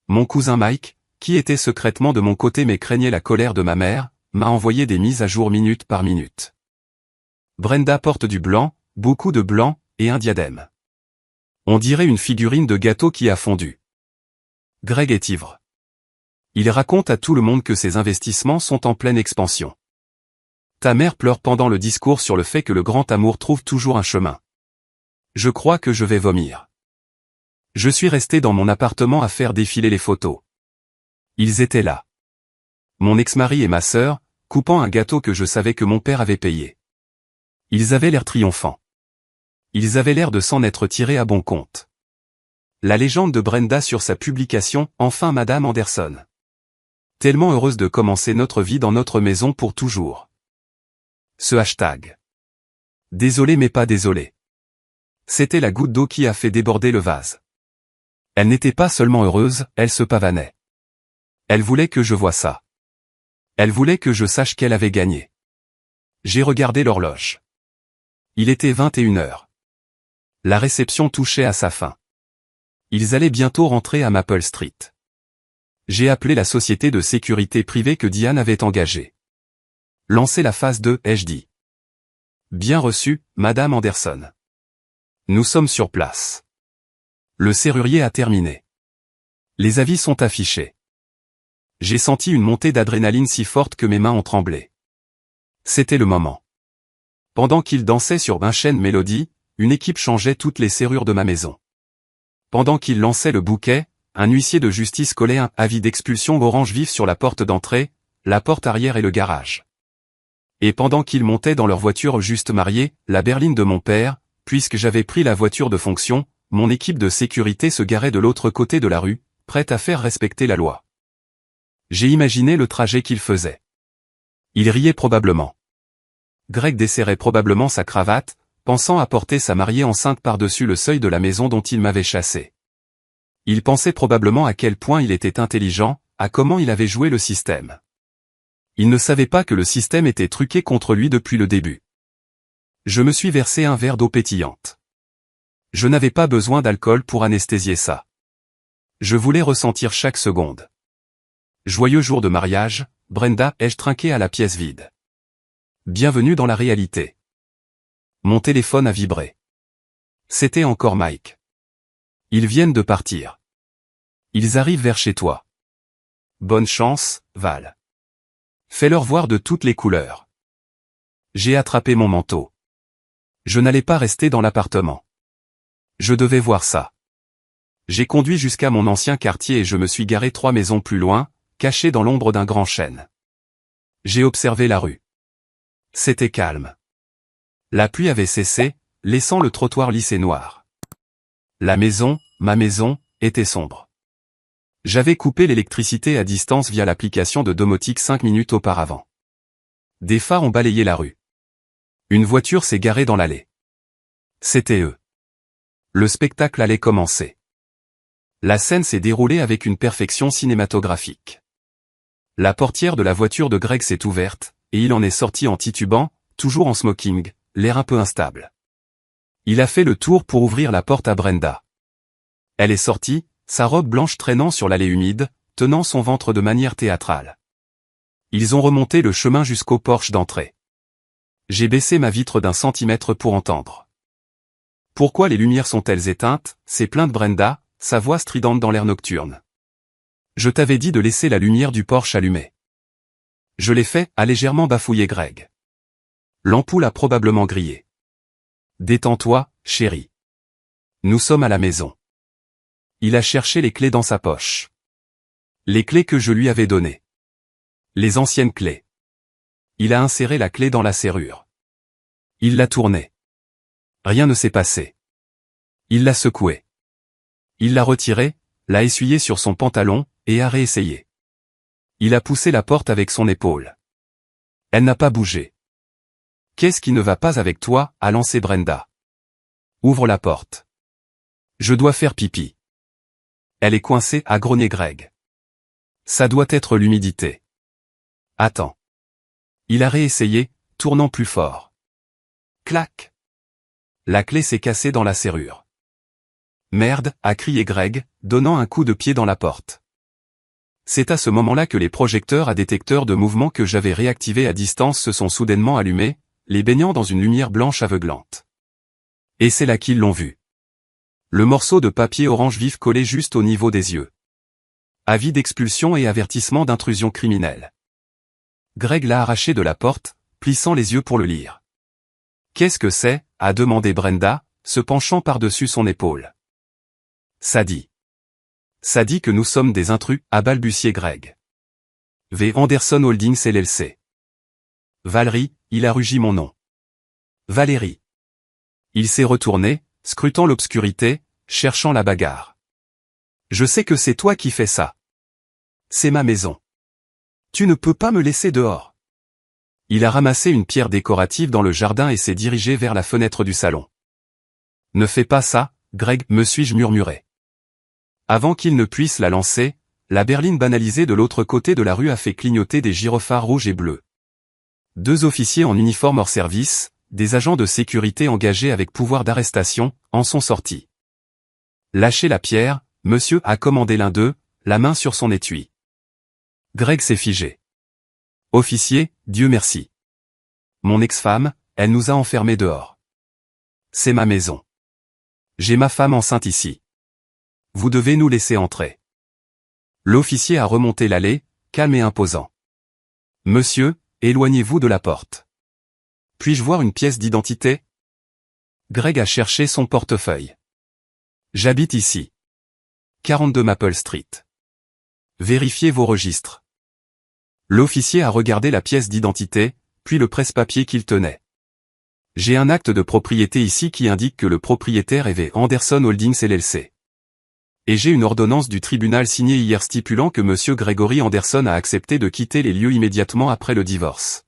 Speaker 1: Mon cousin Mike, qui était secrètement de mon côté mais craignait la colère de ma mère, m'a envoyé des mises à jour minute par minute. Brenda porte du blanc, beaucoup de blanc, et un diadème. On dirait une figurine de gâteau qui a fondu. Greg est ivre. Il raconte à tout le monde que ses investissements sont en pleine expansion. Ta mère pleure pendant le discours sur le fait que le grand amour trouve toujours un chemin. Je crois que je vais vomir. Je suis resté dans mon appartement à faire défiler les photos. Ils étaient là. Mon ex-mari et ma sœur, coupant un gâteau que je savais que mon père avait payé. Ils avaient l'air triomphants. Ils avaient l'air de s'en être tirés à bon compte. La légende de Brenda sur sa publication « Enfin Madame Anderson ». Tellement heureuse de commencer notre vie dans notre maison pour toujours. Ce hashtag. Désolé mais pas désolé. C'était la goutte d'eau qui a fait déborder le vase. Elle n'était pas seulement heureuse, elle se pavanait. Elle voulait que je voie ça. Elle voulait que je sache qu'elle avait gagné. J'ai regardé l'horloge. Il était 21h. La réception touchait à sa fin. Ils allaient bientôt rentrer à Maple Street. J'ai appelé la société de sécurité privée que Diane avait engagée. Lancez la phase 2, ai-je dit. Bien reçu, Madame Anderson. Nous sommes sur place. Le serrurier a terminé. Les avis sont affichés. J'ai senti une montée d'adrénaline si forte que mes mains ont tremblé. C'était le moment. Pendant qu'il dansait sur Chain Melody, une équipe changeait toutes les serrures de ma maison. Pendant qu'il lançait le bouquet, un huissier de justice collait un avis d'expulsion orange vif sur la porte d'entrée, la porte arrière et le garage. Et pendant qu'ils montaient dans leur voiture juste mariée, la berline de mon père, puisque j'avais pris la voiture de fonction, mon équipe de sécurité se garait de l'autre côté de la rue, prête à faire respecter la loi. J'ai imaginé le trajet qu'ils faisaient. Ils riaient probablement. Greg desserrait probablement sa cravate, pensant à porter sa mariée enceinte par-dessus le seuil de la maison dont il m'avait chassé. Il pensait probablement à quel point il était intelligent, à comment il avait joué le système. Il ne savait pas que le système était truqué contre lui depuis le début. Je me suis versé un verre d'eau pétillante. Je n'avais pas besoin d'alcool pour anesthésier ça. Je voulais ressentir chaque seconde. Joyeux jour de mariage, Brenda, ai-je trinqué à la pièce vide. Bienvenue dans la réalité. Mon téléphone a vibré. C'était encore Mike. Ils viennent de partir. Ils arrivent vers chez toi. Bonne chance, Val. Fais-leur voir de toutes les couleurs. J'ai attrapé mon manteau. Je n'allais pas rester dans l'appartement. Je devais voir ça. J'ai conduit jusqu'à mon ancien quartier et je me suis garé 3 maisons plus loin, caché dans l'ombre d'un grand chêne. J'ai observé la rue. C'était calme. La pluie avait cessé, laissant le trottoir lisse et noir. La maison, ma maison, était sombre. J'avais coupé l'électricité à distance via l'application de domotique 5 minutes auparavant. Des phares ont balayé la rue. Une voiture s'est garée dans l'allée. C'était eux. Le spectacle allait commencer. La scène s'est déroulée avec une perfection cinématographique. La portière de la voiture de Greg s'est ouverte, et il en est sorti en titubant, toujours en smoking, l'air un peu instable. Il a fait le tour pour ouvrir la porte à Brenda. Elle est sortie, sa robe blanche traînant sur l'allée humide, tenant son ventre de manière théâtrale. Ils ont remonté le chemin jusqu'au porche d'entrée. J'ai baissé ma vitre d'1 centimètre pour entendre. « Pourquoi les lumières sont-elles éteintes ?» s'est plainte Brenda, sa voix stridente dans l'air nocturne. « Je t'avais dit de laisser la lumière du porche allumée. »« Je l'ai fait », a légèrement bafouillé Greg. L'ampoule a probablement grillé. « Détends-toi, chérie. Nous sommes à la maison. » Il a cherché les clés dans sa poche. Les clés que je lui avais données. Les anciennes clés. Il a inséré la clé dans la serrure. Il l'a tournée. Rien ne s'est passé. Il l'a secouée. Il l'a retirée, l'a essuyée sur son pantalon, et a réessayé. Il a poussé la porte avec son épaule. Elle n'a pas bougé. « Qu'est-ce qui ne va pas avec toi ?» a lancé Brenda. « Ouvre la porte. Je dois faire pipi. » Elle est coincée, a grogné Greg. Ça doit être l'humidité. Attends. Il a réessayé, tournant plus fort. Clac. La clé s'est cassée dans la serrure. Merde, a crié Greg, donnant un coup de pied dans la porte. C'est à ce moment-là que les projecteurs à détecteur de mouvement que j'avais réactivés à distance se sont soudainement allumés, les baignant dans une lumière blanche aveuglante. Et c'est là qu'ils l'ont vu. Le morceau de papier orange vif collé juste au niveau des yeux. Avis d'expulsion et avertissement d'intrusion criminelle. Greg l'a arraché de la porte, plissant les yeux pour le lire. « Qu'est-ce que c'est ?» a demandé Brenda, se penchant par-dessus son épaule. « Ça dit. Ça dit que nous sommes des intrus, a balbutié Greg. V. Anderson Holdings LLC. Valérie, il a rugi mon nom. Valérie. Il s'est retourné, scrutant l'obscurité, cherchant la bagarre. Je sais que c'est toi qui fais ça. C'est ma maison. Tu ne peux pas me laisser dehors. Il a ramassé une pierre décorative dans le jardin et s'est dirigé vers la fenêtre du salon. Ne fais pas ça, Greg, me suis-je murmuré. Avant qu'il ne puisse la lancer, la berline banalisée de l'autre côté de la rue a fait clignoter des gyrophares rouges et bleus. 2 officiers en uniforme hors service, des agents de sécurité engagés avec pouvoir d'arrestation, en sont sortis. Lâchez la pierre, monsieur, a commandé l'un d'eux, la main sur son étui. Greg s'est figé. Officier, Dieu merci. Mon ex-femme, elle nous a enfermés dehors. C'est ma maison. J'ai ma femme enceinte ici. Vous devez nous laisser entrer. L'officier a remonté l'allée, calme et imposant. Monsieur, éloignez-vous de la porte. Puis-je voir une pièce d'identité? Greg a cherché son portefeuille. J'habite ici. 42 Maple Street. Vérifiez vos registres. L'officier a regardé la pièce d'identité, puis le presse-papier qu'il tenait. J'ai un acte de propriété ici qui indique que le propriétaire est V. Anderson Holdings LLC. Et j'ai une ordonnance du tribunal signée hier stipulant que M. Gregory Anderson a accepté de quitter les lieux immédiatement après le divorce.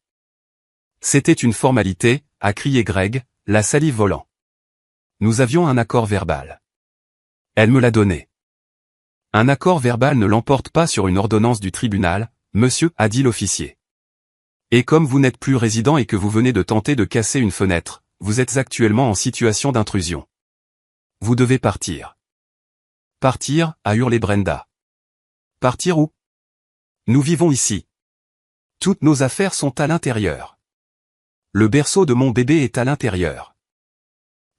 Speaker 1: C'était une formalité, a crié Greg, la salive volant. Nous avions un accord verbal. Elle me l'a donné. Un accord verbal ne l'emporte pas sur une ordonnance du tribunal, monsieur, a dit l'officier. Et comme vous n'êtes plus résident et que vous venez de tenter de casser une fenêtre, vous êtes actuellement en situation d'intrusion. Vous devez partir. Partir, a hurlé Brenda. Partir où? Nous vivons ici. Toutes nos affaires sont à l'intérieur. Le berceau de mon bébé est à l'intérieur.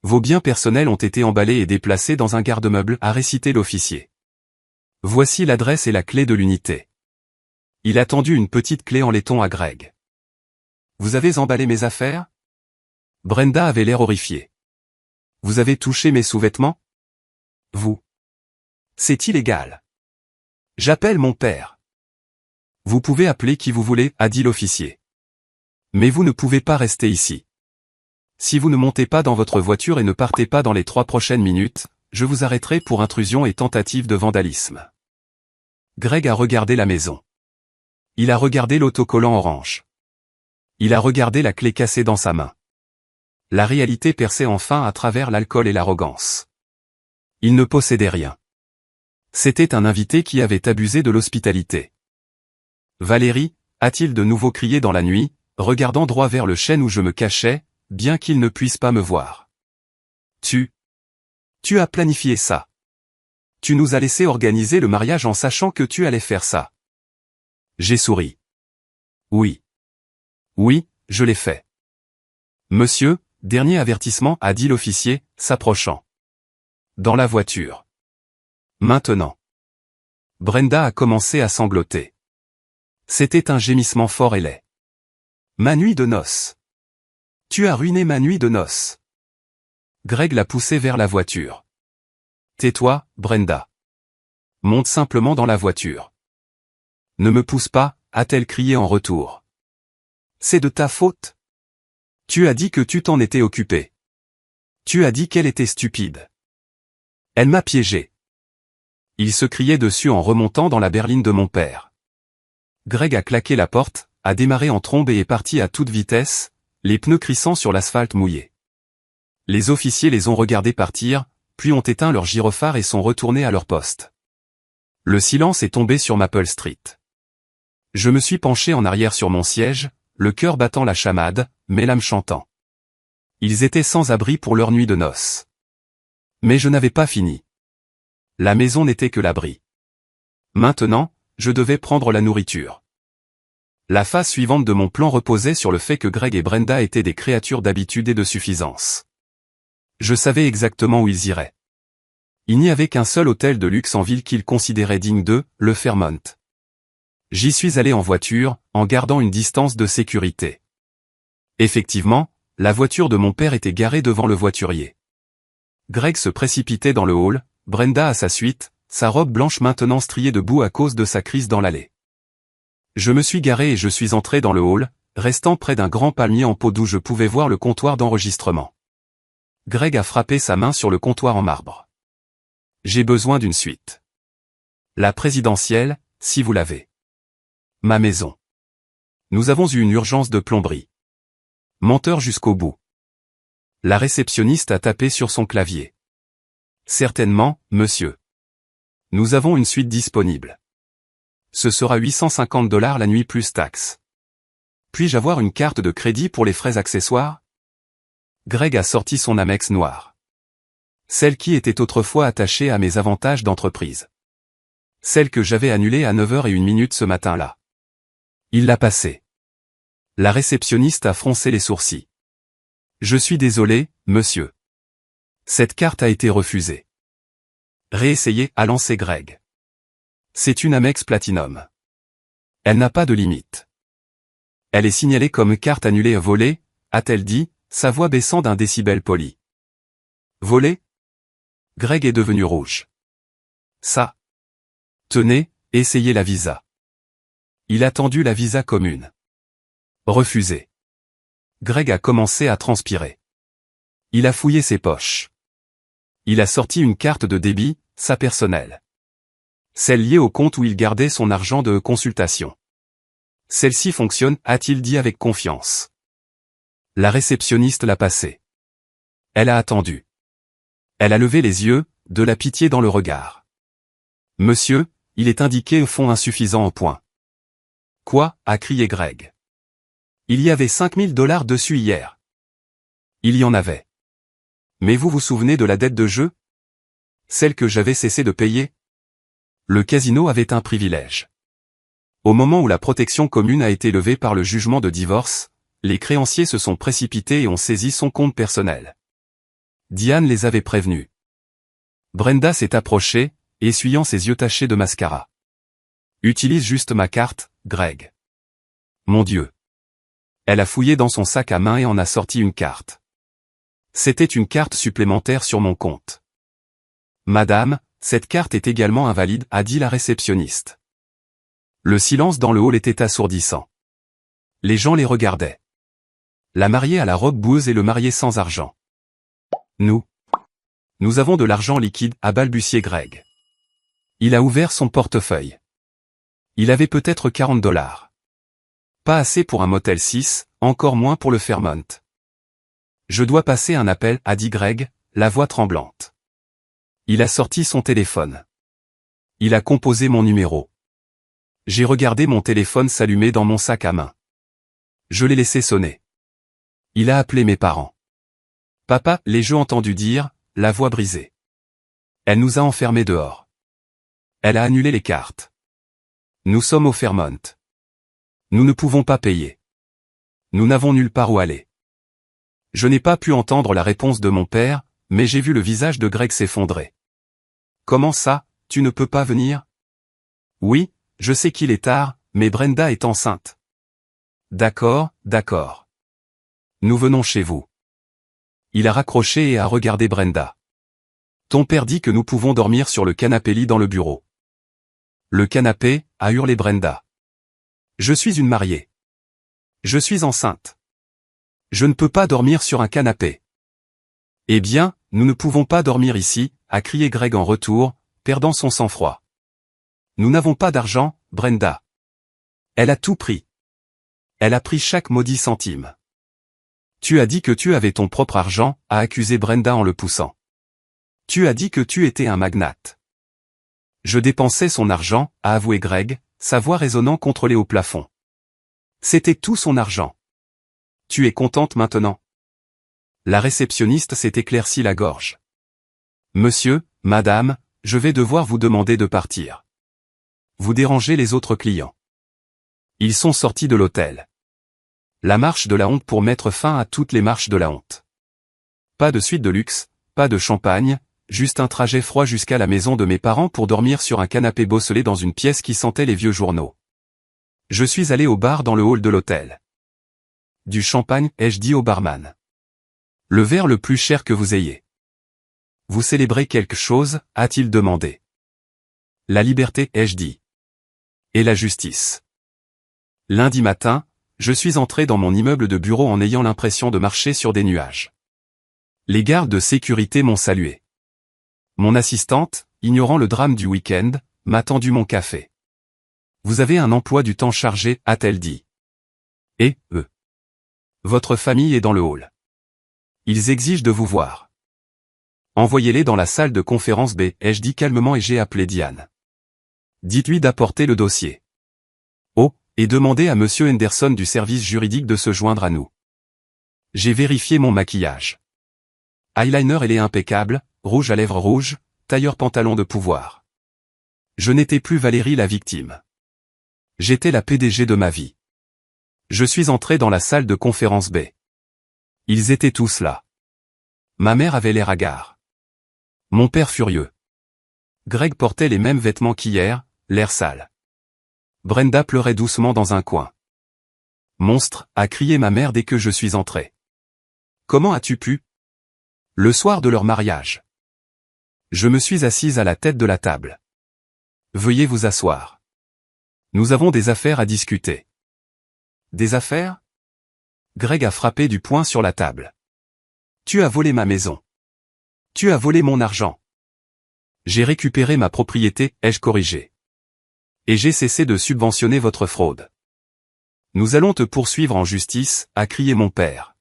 Speaker 1: Vos biens personnels ont été emballés et déplacés dans un garde-meuble, a récité l'officier. Voici l'adresse et la clé de l'unité. Il a tendu une petite clé en laiton à Greg. Vous avez emballé mes affaires? Brenda avait l'air horrifiée. Vous avez touché mes sous-vêtements? Vous. C'est illégal. J'appelle mon père. Vous pouvez appeler qui vous voulez, a dit l'officier. Mais vous ne pouvez pas rester ici. Si vous ne montez pas dans votre voiture et ne partez pas dans les 3 prochaines minutes, je vous arrêterai pour intrusion et tentative de vandalisme. Greg a regardé la maison. Il a regardé l'autocollant orange. Il a regardé la clé cassée dans sa main. La réalité perçait enfin à travers l'alcool et l'arrogance. Il ne possédait rien. C'était un invité qui avait abusé de l'hospitalité. Valérie, a-t-il de nouveau crié dans la nuit, regardant droit vers le chêne où je me cachais, bien qu'il ne puisse pas me voir. Tu as planifié ça. Tu nous as laissé organiser le mariage en sachant que tu allais faire ça. J'ai souri. Oui. Oui, je l'ai fait. Monsieur, dernier avertissement, a dit l'officier, s'approchant. Dans la voiture. Maintenant. Brenda a commencé à sangloter. C'était un gémissement fort et laid. Ma nuit de noces. Tu as ruiné ma nuit de noces. Greg l'a poussée vers la voiture. Tais-toi, Brenda. Monte simplement dans la voiture. Ne me pousse pas, a-t-elle crié en retour. C'est de ta faute. Tu as dit que tu t'en étais occupé. Tu as dit qu'elle était stupide. Elle m'a piégé. Il se criait dessus en remontant dans la berline de mon père. Greg a claqué la porte, a démarré en trombe et est parti à toute vitesse, les pneus crissant sur l'asphalte mouillé. Les officiers les ont regardés partir, puis ont éteint leurs gyrophares et sont retournés à leur poste. Le silence est tombé sur Maple Street. Je me suis penché en arrière sur mon siège, le cœur battant la chamade, mes lames chantant. Ils étaient sans abri pour leur nuit de noces. Mais je n'avais pas fini. La maison n'était que l'abri. Maintenant, je devais prendre la nourriture. La phase suivante de mon plan reposait sur le fait que Greg et Brenda étaient des créatures d'habitude et de suffisance. Je savais exactement où ils iraient. Il n'y avait qu'un seul hôtel de luxe en ville qu'ils considéraient digne d'eux, le Fairmont. J'y suis allé en voiture, en gardant une distance de sécurité. Effectivement, la voiture de mon père était garée devant le voiturier. Greg se précipitait dans le hall, Brenda à sa suite, sa robe blanche maintenant striée de boue à cause de sa crise dans l'allée. Je me suis garé et je suis entré dans le hall, restant près d'un grand palmier en pot d'où je pouvais voir le comptoir d'enregistrement. Greg a frappé sa main sur le comptoir en marbre. J'ai besoin d'une suite. La présidentielle, si vous l'avez. Ma maison. Nous avons eu une urgence de plomberie. Menteur jusqu'au bout. La réceptionniste a tapé sur son clavier. Certainement, monsieur. Nous avons une suite disponible. Ce sera $850 la nuit plus taxes. Puis-je avoir une carte de crédit pour les frais accessoires? Greg a sorti son Amex noire. Celle qui était autrefois attachée à mes avantages d'entreprise. Celle que j'avais annulée à 9h01 ce matin-là. Il l'a passée. La réceptionniste a froncé les sourcils. Je suis désolé, monsieur. Cette carte a été refusée. Réessayez, a lancé Greg. C'est une Amex Platinum. Elle n'a pas de limite. Elle est signalée comme carte annulée volée, a-t-elle dit, sa voix baissant d'un décibel poli. Volée? Greg est devenu rouge. Ça. Tenez, essayez la visa. Il a tendu la visa commune. Refusé. Greg a commencé à transpirer. Il a fouillé ses poches. Il a sorti une carte de débit, sa personnelle. Celle liée au compte où il gardait son argent de consultation. Celle-ci fonctionne, a-t-il dit avec confiance. La réceptionniste l'a passée. Elle a attendu. Elle a levé les yeux, de la pitié dans le regard. Monsieur, il est indiqué fonds insuffisant en points. Quoi, a crié Greg. Il y avait $5000 dessus hier. Il y en avait. Mais vous vous souvenez de la dette de jeu? Celle que j'avais cessé de payer? Le casino avait un privilège. Au moment où la protection commune a été levée par le jugement de divorce, les créanciers se sont précipités et ont saisi son compte personnel. Diane les avait prévenus. Brenda s'est approchée, essuyant ses yeux tachés de mascara. Utilise juste ma carte, Greg. Mon Dieu. Elle a fouillé dans son sac à main et en a sorti une carte. C'était une carte supplémentaire sur mon compte. Madame, cette carte est également invalide, a dit la réceptionniste. Le silence dans le hall était assourdissant. Les gens les regardaient. La mariée à la robe boueuse et le marié sans argent. Nous avons de l'argent liquide, a balbutié Greg. Il a ouvert son portefeuille. Il avait peut-être $40. Pas assez pour un motel 6, encore moins pour le Fairmont. Je dois passer un appel, a dit Greg, la voix tremblante. Il a sorti son téléphone. Il a composé mon numéro. J'ai regardé mon téléphone s'allumer dans mon sac à main. Je l'ai laissé sonner. Il a appelé mes parents. Papa, l'ai-je entendu dire, la voix brisée. Elle nous a enfermés dehors. Elle a annulé les cartes. Nous sommes au Fairmont. Nous ne pouvons pas payer. Nous n'avons nulle part où aller. Je n'ai pas pu entendre la réponse de mon père, mais j'ai vu le visage de Greg s'effondrer. Comment ça, tu ne peux pas venir? Oui, je sais qu'il est tard, mais Brenda est enceinte. D'accord, d'accord. Nous venons chez vous. Il a raccroché et a regardé Brenda. Ton père dit que nous pouvons dormir sur le canapé-lit dans le bureau. Le canapé, a hurlé Brenda. Je suis une mariée. Je suis enceinte. Je ne peux pas dormir sur un canapé. Eh bien, nous ne pouvons pas dormir ici, a crié Greg en retour, perdant son sang-froid. Nous n'avons pas d'argent, Brenda. Elle a tout pris. Elle a pris chaque maudit centime. Tu as dit que tu avais ton propre argent, a accusé Brenda en le poussant. Tu as dit que tu étais un magnate. Je dépensais son argent, a avoué Greg, sa voix résonnant contre les hauts plafonds. C'était tout son argent. Tu es contente maintenant? La réceptionniste s'est éclaircie la gorge. Monsieur, madame, je vais devoir vous demander de partir. Vous dérangez les autres clients. Ils sont sortis de l'hôtel. La marche de la honte pour mettre fin à toutes les marches de la honte. Pas de suite de luxe, pas de champagne, juste un trajet froid jusqu'à la maison de mes parents pour dormir sur un canapé bosselé dans une pièce qui sentait les vieux journaux. Je suis allé au bar dans le hall de l'hôtel. Du champagne, ai-je dit au barman. Le verre le plus cher que vous ayez. Vous célébrez quelque chose, a-t-il demandé. La liberté, ai-je dit. Et la justice. Lundi matin, je suis entré dans mon immeuble de bureau en ayant l'impression de marcher sur des nuages. Les gardes de sécurité m'ont salué. Mon assistante, ignorant le drame du week-end, m'a tendu mon café. Vous avez un emploi du temps chargé, a-t-elle dit. Et, votre famille est dans le hall. Ils exigent de vous voir. Envoyez-les dans la salle de conférence B, ai-je dit calmement et j'ai appelé Diane. Dites-lui d'apporter le dossier. Oh, et demandez à monsieur Henderson du service juridique de se joindre à nous. J'ai vérifié mon maquillage. Eyeliner elle est impeccable, rouge à lèvres rouges, tailleur pantalon de pouvoir. Je n'étais plus Valérie la victime. J'étais la PDG de ma vie. Je suis entré dans la salle de conférence B. Ils étaient tous là. Ma mère avait l'air hagard. Mon père furieux. Greg portait les mêmes vêtements qu'hier, l'air sale. Brenda pleurait doucement dans un coin. Monstre, a crié ma mère dès que je suis entré. Comment as-tu pu? Le soir de leur mariage. Je me suis assise à la tête de la table. Veuillez vous asseoir. Nous avons des affaires à discuter. Des affaires? Greg a frappé du poing sur la table. Tu as volé ma maison. Tu as volé mon argent. J'ai récupéré ma propriété, ai-je corrigé. Et j'ai cessé de subventionner votre fraude. Nous allons te poursuivre en justice, a crié mon père.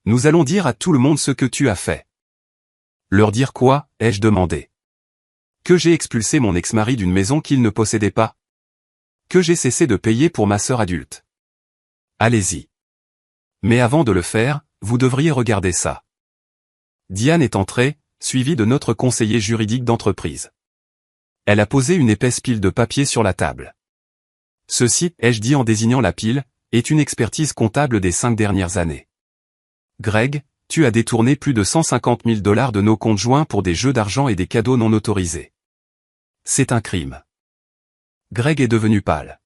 Speaker 1: Nous allons dire à tout le monde ce que tu as fait. Leur dire quoi, ai-je demandé. Que j'ai expulsé mon ex-mari d'une maison qu'il ne possédait pas. Que j'ai cessé de payer pour ma sœur adulte. Allez-y. Mais avant de le faire, vous devriez regarder ça. Diane est entrée, suivie de notre conseiller juridique d'entreprise. Elle a posé une épaisse pile de papier sur la table. Ceci, ai-je dit en désignant la pile, est une expertise comptable des 5 dernières années. Greg, tu as détourné plus de 150 000 $ de nos comptes joints pour des jeux d'argent et des cadeaux non autorisés. C'est un crime. Greg est devenu pâle.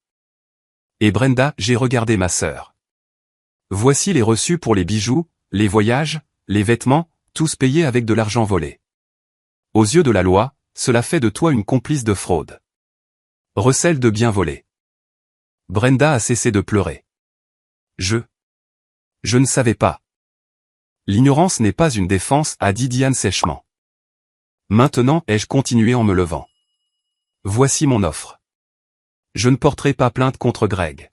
Speaker 1: Et Brenda, j'ai regardé ma sœur. Voici les reçus pour les bijoux, les voyages, les vêtements, tous payés avec de l'argent volé. Aux yeux de la loi, cela fait de toi une complice de fraude. Recel de biens volés. Brenda a cessé de pleurer. Je ne savais pas. L'ignorance n'est pas une défense, a dit Diane sèchement. Maintenant, ai-je continué en me levant. Voici mon offre. Je ne porterai pas plainte contre Greg.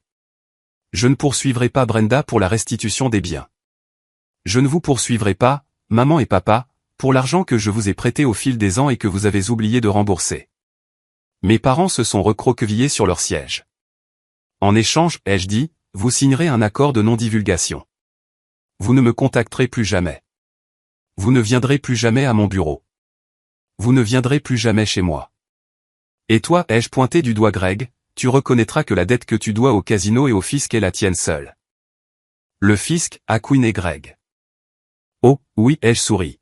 Speaker 1: Je ne poursuivrai pas Brenda pour la restitution des biens. Je ne vous poursuivrai pas, maman et papa, pour l'argent que je vous ai prêté au fil des ans et que vous avez oublié de rembourser. Mes parents se sont recroquevillés sur leur siège. En échange, ai-je dit, vous signerez un accord de non-divulgation. Vous ne me contacterez plus jamais. Vous ne viendrez plus jamais à mon bureau. Vous ne viendrez plus jamais chez moi. Et toi, ai-je pointé du doigt Greg, tu reconnaîtras que la dette que tu dois au casino et au fisc est la tienne seule. Le fisc, a couiné Greg. Oh, oui, ai-je souri.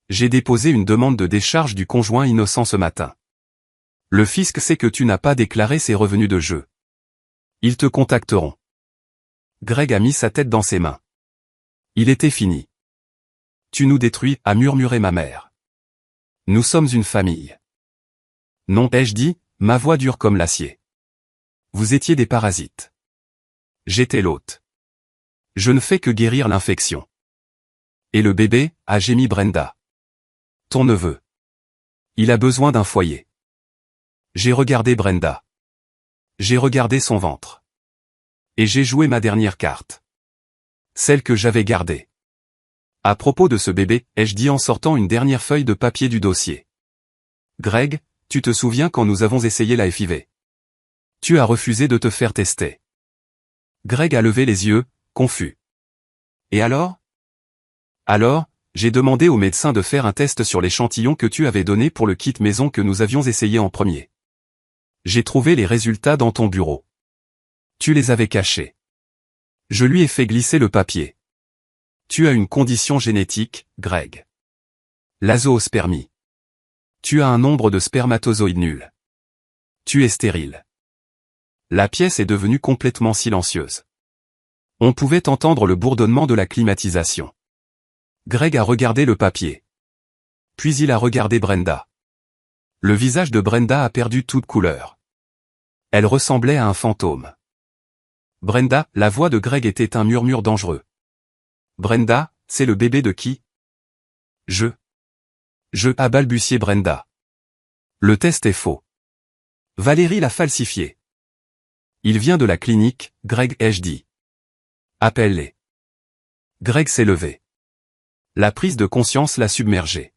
Speaker 1: J'ai déposé une demande de décharge du conjoint innocent ce matin. Le fisc sait que tu n'as pas déclaré ses revenus de jeu. Ils te contacteront. Greg a mis sa tête dans ses mains. Il était fini. Tu nous détruis, a murmuré ma mère. Nous sommes une famille. Non, ai-je dit, ma voix dure comme l'acier. Vous étiez des parasites. J'étais l'hôte. Je ne fais que guérir l'infection. Et le bébé, a gémi Brenda. Ton neveu. Il a besoin d'un foyer. J'ai regardé Brenda. J'ai regardé son ventre. Et j'ai joué ma dernière carte. Celle que j'avais gardée. À propos de ce bébé, ai-je dit en sortant une dernière feuille de papier du dossier. Greg, tu te souviens quand nous avons essayé la FIV? Tu as refusé de te faire tester. Greg a levé les yeux, confus. Et alors? Alors, j'ai demandé au médecin de faire un test sur l'échantillon que tu avais donné pour le kit maison que nous avions essayé en premier. J'ai trouvé les résultats dans ton bureau. Tu les avais cachés. Je lui ai fait glisser le papier. Tu as une condition génétique, Greg. L'azoospermie. Tu as un nombre de spermatozoïdes nul. Tu es stérile. La pièce est devenue complètement silencieuse. On pouvait entendre le bourdonnement de la climatisation. Greg a regardé le papier. Puis il a regardé Brenda. Le visage de Brenda a perdu toute couleur. Elle ressemblait à un fantôme. Brenda, la voix de Greg était un murmure dangereux. Brenda, c'est le bébé de qui? Je a balbutié Brenda. Le test est faux. Valérie l'a falsifié. Il vient de la clinique, Greg, ai-je dit. Appelle-les. Greg s'est levé. La prise de conscience l'a submergé.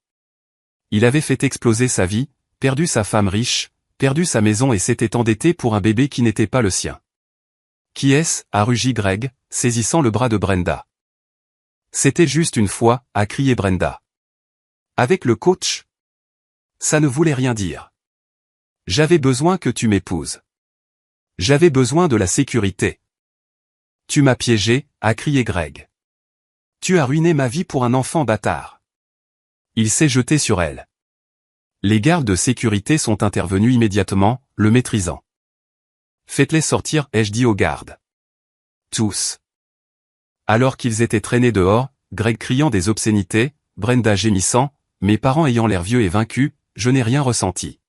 Speaker 1: Il avait fait exploser sa vie, perdu sa femme riche, perdu sa maison et s'était endetté pour un bébé qui n'était pas le sien. Qui est-ce? A rugi Greg, saisissant le bras de Brenda. C'était juste une fois, a crié Brenda. Avec le coach? Ça ne voulait rien dire. J'avais besoin que tu m'épouses. J'avais besoin de la sécurité. Tu m'as piégé, a crié Greg. Tu as ruiné ma vie pour un enfant bâtard. Il s'est jeté sur elle. Les gardes de sécurité sont intervenus immédiatement, le maîtrisant. Faites-les sortir, ai-je dit aux gardes. Tous. Alors qu'ils étaient traînés dehors, Greg criant des obscénités, Brenda gémissant, mes parents ayant l'air vieux et vaincus, je n'ai rien ressenti.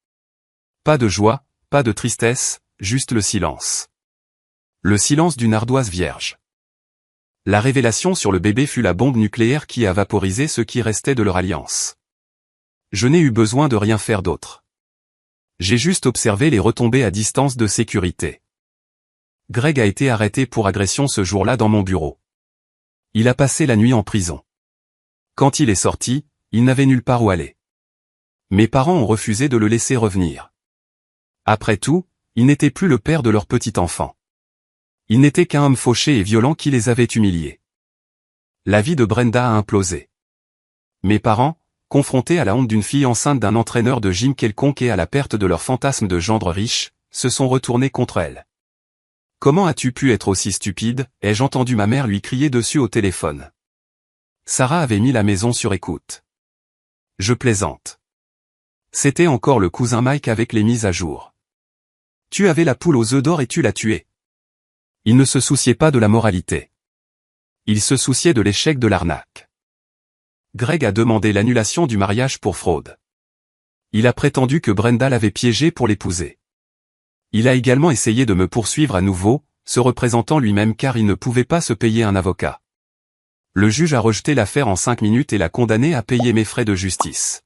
Speaker 1: Pas de joie, pas de tristesse, juste le silence. Le silence d'une ardoise vierge. La révélation sur le bébé fut la bombe nucléaire qui a vaporisé ce qui restait de leur alliance. Je n'ai eu besoin de rien faire d'autre. J'ai juste observé les retombées à distance de sécurité. Greg a été arrêté pour agression ce jour-là dans mon bureau. Il a passé la nuit en prison. Quand il est sorti, il n'avait nulle part où aller. Mes parents ont refusé de le laisser revenir. Après tout, il n'était plus le père de leur petit enfant. Il n'était qu'un homme fauché et violent qui les avait humiliés. La vie de Brenda a implosé. Mes parents, confrontés à la honte d'une fille enceinte d'un entraîneur de gym quelconque et à la perte de leur fantasme de gendre riche, se sont retournés contre elle. Comment as-tu pu être aussi stupide, ai-je entendu ma mère lui crier dessus au téléphone. Sarah avait mis la maison sur écoute. Je plaisante. C'était encore le cousin Mike avec les mises à jour. Tu avais la poule aux œufs d'or et tu l'as tuée. Il ne se souciait pas de la moralité. Il se souciait de l'échec de l'arnaque. Greg a demandé l'annulation du mariage pour fraude. Il a prétendu que Brenda l'avait piégé pour l'épouser. Il a également essayé de me poursuivre à nouveau, se représentant lui-même car il ne pouvait pas se payer un avocat. Le juge a rejeté l'affaire en 5 minutes et l'a condamné à payer mes frais de justice.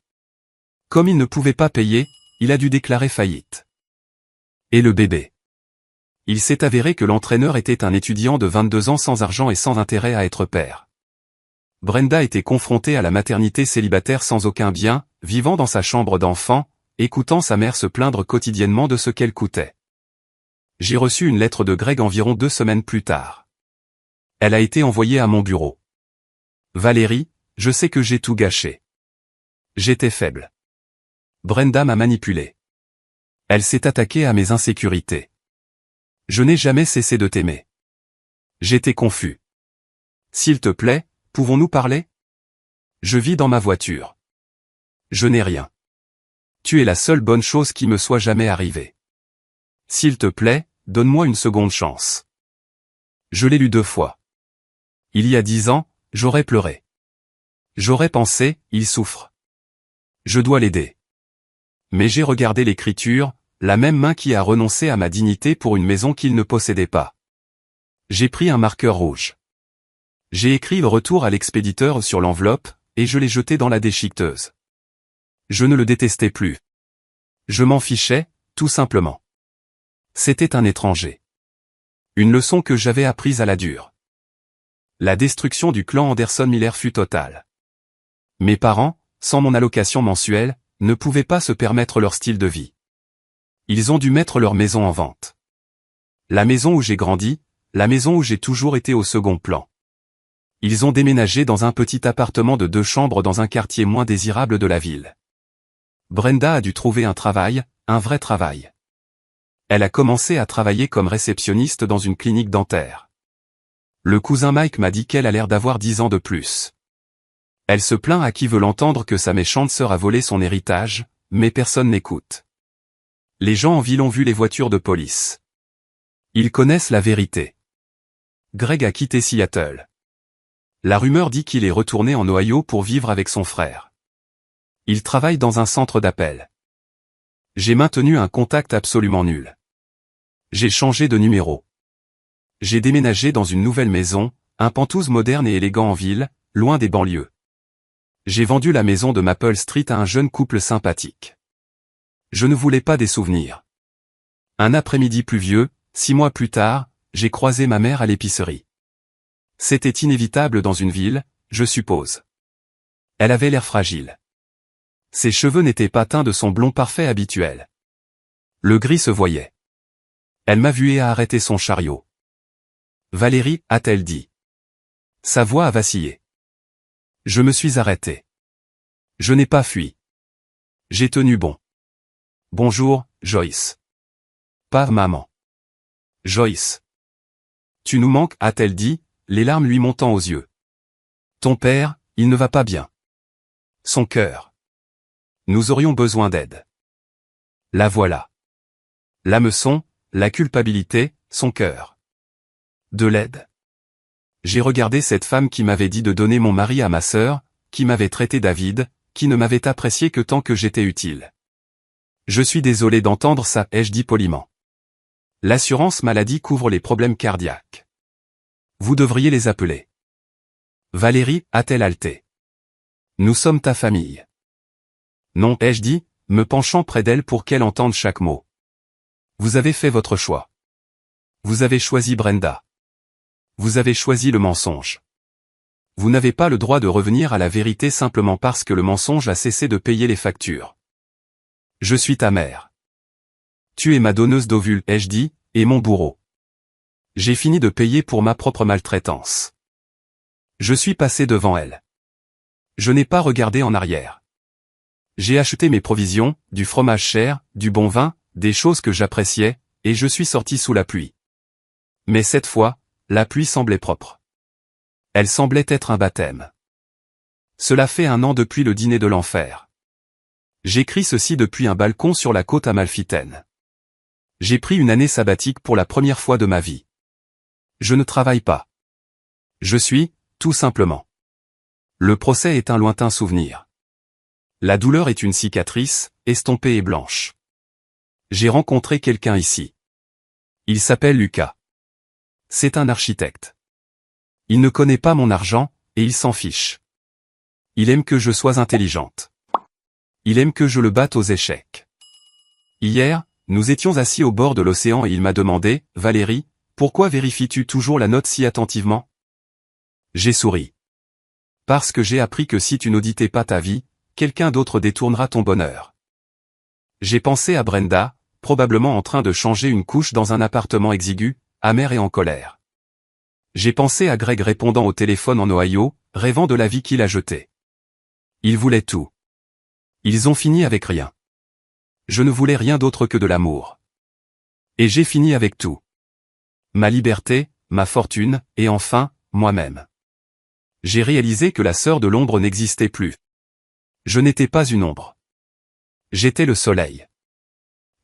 Speaker 1: Comme il ne pouvait pas payer, il a dû déclarer faillite. Et le bébé? Il s'est avéré que l'entraîneur était un étudiant de 22 ans sans argent et sans intérêt à être père. Brenda était confrontée à la maternité célibataire sans aucun bien, vivant dans sa chambre d'enfant, écoutant sa mère se plaindre quotidiennement de ce qu'elle coûtait. J'ai reçu une lettre de Greg environ 2 semaines plus tard. Elle a été envoyée à mon bureau. Valérie, je sais que j'ai tout gâché. J'étais faible. Brenda m'a manipulé. Elle s'est attaquée à mes insécurités. Je n'ai jamais cessé de t'aimer. J'étais confus. S'il te plaît, pouvons-nous parler? Je vis dans ma voiture. Je n'ai rien. Tu es la seule bonne chose qui me soit jamais arrivée. S'il te plaît, donne-moi une seconde chance. Je l'ai lu 2 fois. Il y a 10 ans, j'aurais pleuré. J'aurais pensé, il souffre. Je dois l'aider. Mais j'ai regardé l'écriture, la même main qui a renoncé à ma dignité pour une maison qu'il ne possédait pas. J'ai pris un marqueur rouge. J'ai écrit le retour à l'expéditeur sur l'enveloppe, et je l'ai jeté dans la déchiqueteuse. Je ne le détestais plus. Je m'en fichais, tout simplement. C'était un étranger. Une leçon que j'avais apprise à la dure. La destruction du clan Anderson Miller fut totale. Mes parents, sans mon allocation mensuelle, ne pouvaient pas se permettre leur style de vie. Ils ont dû mettre leur maison en vente. La maison où j'ai grandi, la maison où j'ai toujours été au second plan. Ils ont déménagé dans un petit appartement de 2 chambres dans un quartier moins désirable de la ville. Brenda a dû trouver un travail, un vrai travail. Elle a commencé à travailler comme réceptionniste dans une clinique dentaire. Le cousin Mike m'a dit qu'elle a l'air d'avoir 10 ans de plus. Elle se plaint à qui veut l'entendre que sa méchante sœur a volé son héritage, mais personne n'écoute. Les gens en ville ont vu les voitures de police. Ils connaissent la vérité. Greg a quitté Seattle. La rumeur dit qu'il est retourné en Ohio pour vivre avec son frère. Il travaille dans un centre d'appel. J'ai maintenu un contact absolument nul. J'ai changé de numéro. J'ai déménagé dans une nouvelle maison, un penthouse moderne et élégant en ville, loin des banlieues. J'ai vendu la maison de Maple Street à un jeune couple sympathique. Je ne voulais pas des souvenirs. Un après-midi pluvieux, 6 mois plus tard, j'ai croisé ma mère à l'épicerie. C'était inévitable dans une ville, je suppose. Elle avait l'air fragile. Ses cheveux n'étaient pas teints de son blond parfait habituel. Le gris se voyait. Elle m'a vu et a arrêté son chariot. Valérie, a-t-elle dit. Sa voix a vacillé. Je me suis arrêté. Je n'ai pas fui. J'ai tenu bon. Bonjour, Joyce. Pas maman. Joyce. Tu nous manques, a-t-elle dit, les larmes lui montant aux yeux. Ton père, il ne va pas bien. Son cœur. Nous aurions besoin d'aide. La voilà. L'hameçon, la culpabilité, son cœur. De l'aide. J'ai regardé cette femme qui m'avait dit de donner mon mari à ma sœur, qui m'avait traité David, qui ne m'avait apprécié que tant que j'étais utile. Je suis désolé d'entendre ça, ai-je dit poliment. L'assurance maladie couvre les problèmes cardiaques. Vous devriez les appeler. Valérie, a-t-elle haleté. Nous sommes ta famille. Non, ai-je dit, me penchant près d'elle pour qu'elle entende chaque mot. Vous avez fait votre choix. Vous avez choisi Brenda. Vous avez choisi le mensonge. Vous n'avez pas le droit de revenir à la vérité simplement parce que le mensonge a cessé de payer les factures. Je suis ta mère. Tu es ma donneuse d'ovules, ai-je dit, et mon bourreau. J'ai fini de payer pour ma propre maltraitance. Je suis passé devant elle. Je n'ai pas regardé en arrière. J'ai acheté mes provisions, du fromage cher, du bon vin, des choses que j'appréciais, et je suis sorti sous la pluie. Mais cette fois, la pluie semblait propre. Elle semblait être un baptême. Cela fait 1 an depuis le dîner de l'enfer. J'écris ceci depuis un balcon sur la côte amalfitaine. J'ai pris une année sabbatique pour la première fois de ma vie. Je ne travaille pas. Je suis, tout simplement. Le procès est un lointain souvenir. La douleur est une cicatrice, estompée et blanche. J'ai rencontré quelqu'un ici. Il s'appelle Lucas. C'est un architecte. Il ne connaît pas mon argent, et il s'en fiche. Il aime que je sois intelligente. Il aime que je le batte aux échecs. Hier, nous étions assis au bord de l'océan et il m'a demandé, « Valérie, pourquoi vérifies-tu toujours la note si attentivement ?» J'ai souri. Parce que j'ai appris que si tu n'auditais pas ta vie, quelqu'un d'autre détournera ton bonheur. J'ai pensé à Brenda, probablement en train de changer une couche dans un appartement exigu, amer et en colère. J'ai pensé à Greg répondant au téléphone en Ohio, rêvant de la vie qu'il a jetée. Ils voulaient tout. Ils ont fini avec rien. Je ne voulais rien d'autre que de l'amour. Et j'ai fini avec tout. Ma liberté, ma fortune, et enfin, moi-même. J'ai réalisé que la sœur de l'ombre n'existait plus. Je n'étais pas une ombre. J'étais le soleil.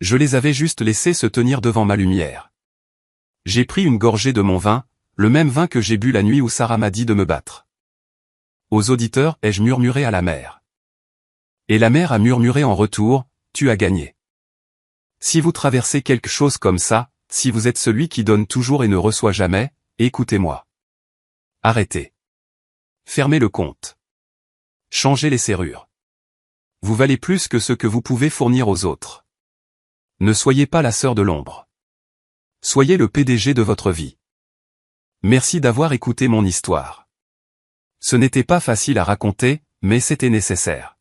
Speaker 1: Je les avais juste laissés se tenir devant ma lumière. J'ai pris une gorgée de mon vin, le même vin que j'ai bu la nuit où Sarah m'a dit de me battre. Aux auditeurs ai-je murmuré à la mer. Et la mer a murmuré en retour, tu as gagné. Si vous traversez quelque chose comme ça, si vous êtes celui qui donne toujours et ne reçoit jamais, écoutez-moi. Arrêtez. Fermez le compte. Changez les serrures. Vous valez plus que ce que vous pouvez fournir aux autres. Ne soyez pas la sœur de l'ombre. Soyez le PDG de votre vie. Merci d'avoir écouté mon histoire. Ce n'était pas facile à raconter, mais c'était nécessaire.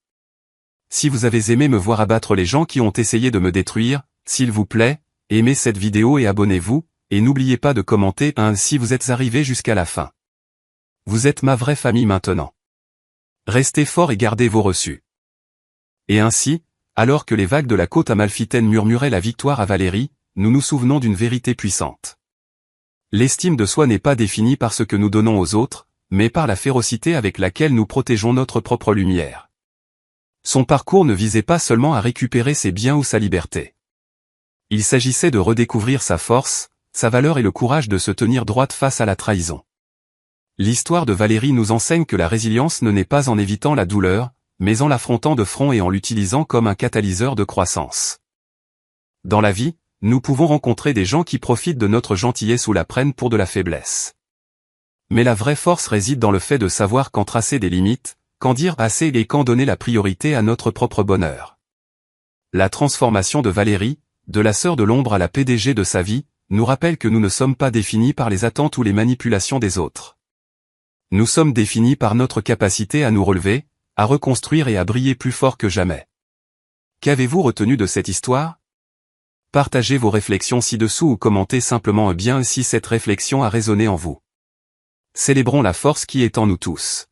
Speaker 1: Si vous avez aimé me voir abattre les gens qui ont essayé de me détruire, s'il vous plaît, aimez cette vidéo et abonnez-vous, et n'oubliez pas de commenter si vous êtes arrivé jusqu'à la fin. Vous êtes ma vraie famille maintenant. Restez fort et gardez vos reçus. Et ainsi, alors que les vagues de la côte amalfitaine murmuraient la victoire à Valérie, nous nous souvenons d'une vérité puissante. L'estime de soi n'est pas définie par ce que nous donnons aux autres, mais par la férocité avec laquelle nous protégeons notre propre lumière. Son parcours ne visait pas seulement à récupérer ses biens ou sa liberté. Il s'agissait de redécouvrir sa force, sa valeur et le courage de se tenir droite face à la trahison. L'histoire de Valérie nous enseigne que la résilience ne naît pas en évitant la douleur, mais en l'affrontant de front et en l'utilisant comme un catalyseur de croissance. Dans la vie, nous pouvons rencontrer des gens qui profitent de notre gentillesse ou la prennent pour de la faiblesse. Mais la vraie force réside dans le fait de savoir quand tracer des limites, quand dire assez et quand donner la priorité à notre propre bonheur. La transformation de Valérie, de la sœur de l'ombre à la PDG de sa vie, nous rappelle que nous ne sommes pas définis par les attentes ou les manipulations des autres. Nous sommes définis par notre capacité à nous relever, à reconstruire et à briller plus fort que jamais. Qu'avez-vous retenu de cette histoire? Partagez vos réflexions ci-dessous ou commentez simplement un bien si cette réflexion a résonné en vous. Célébrons la force qui est en nous tous.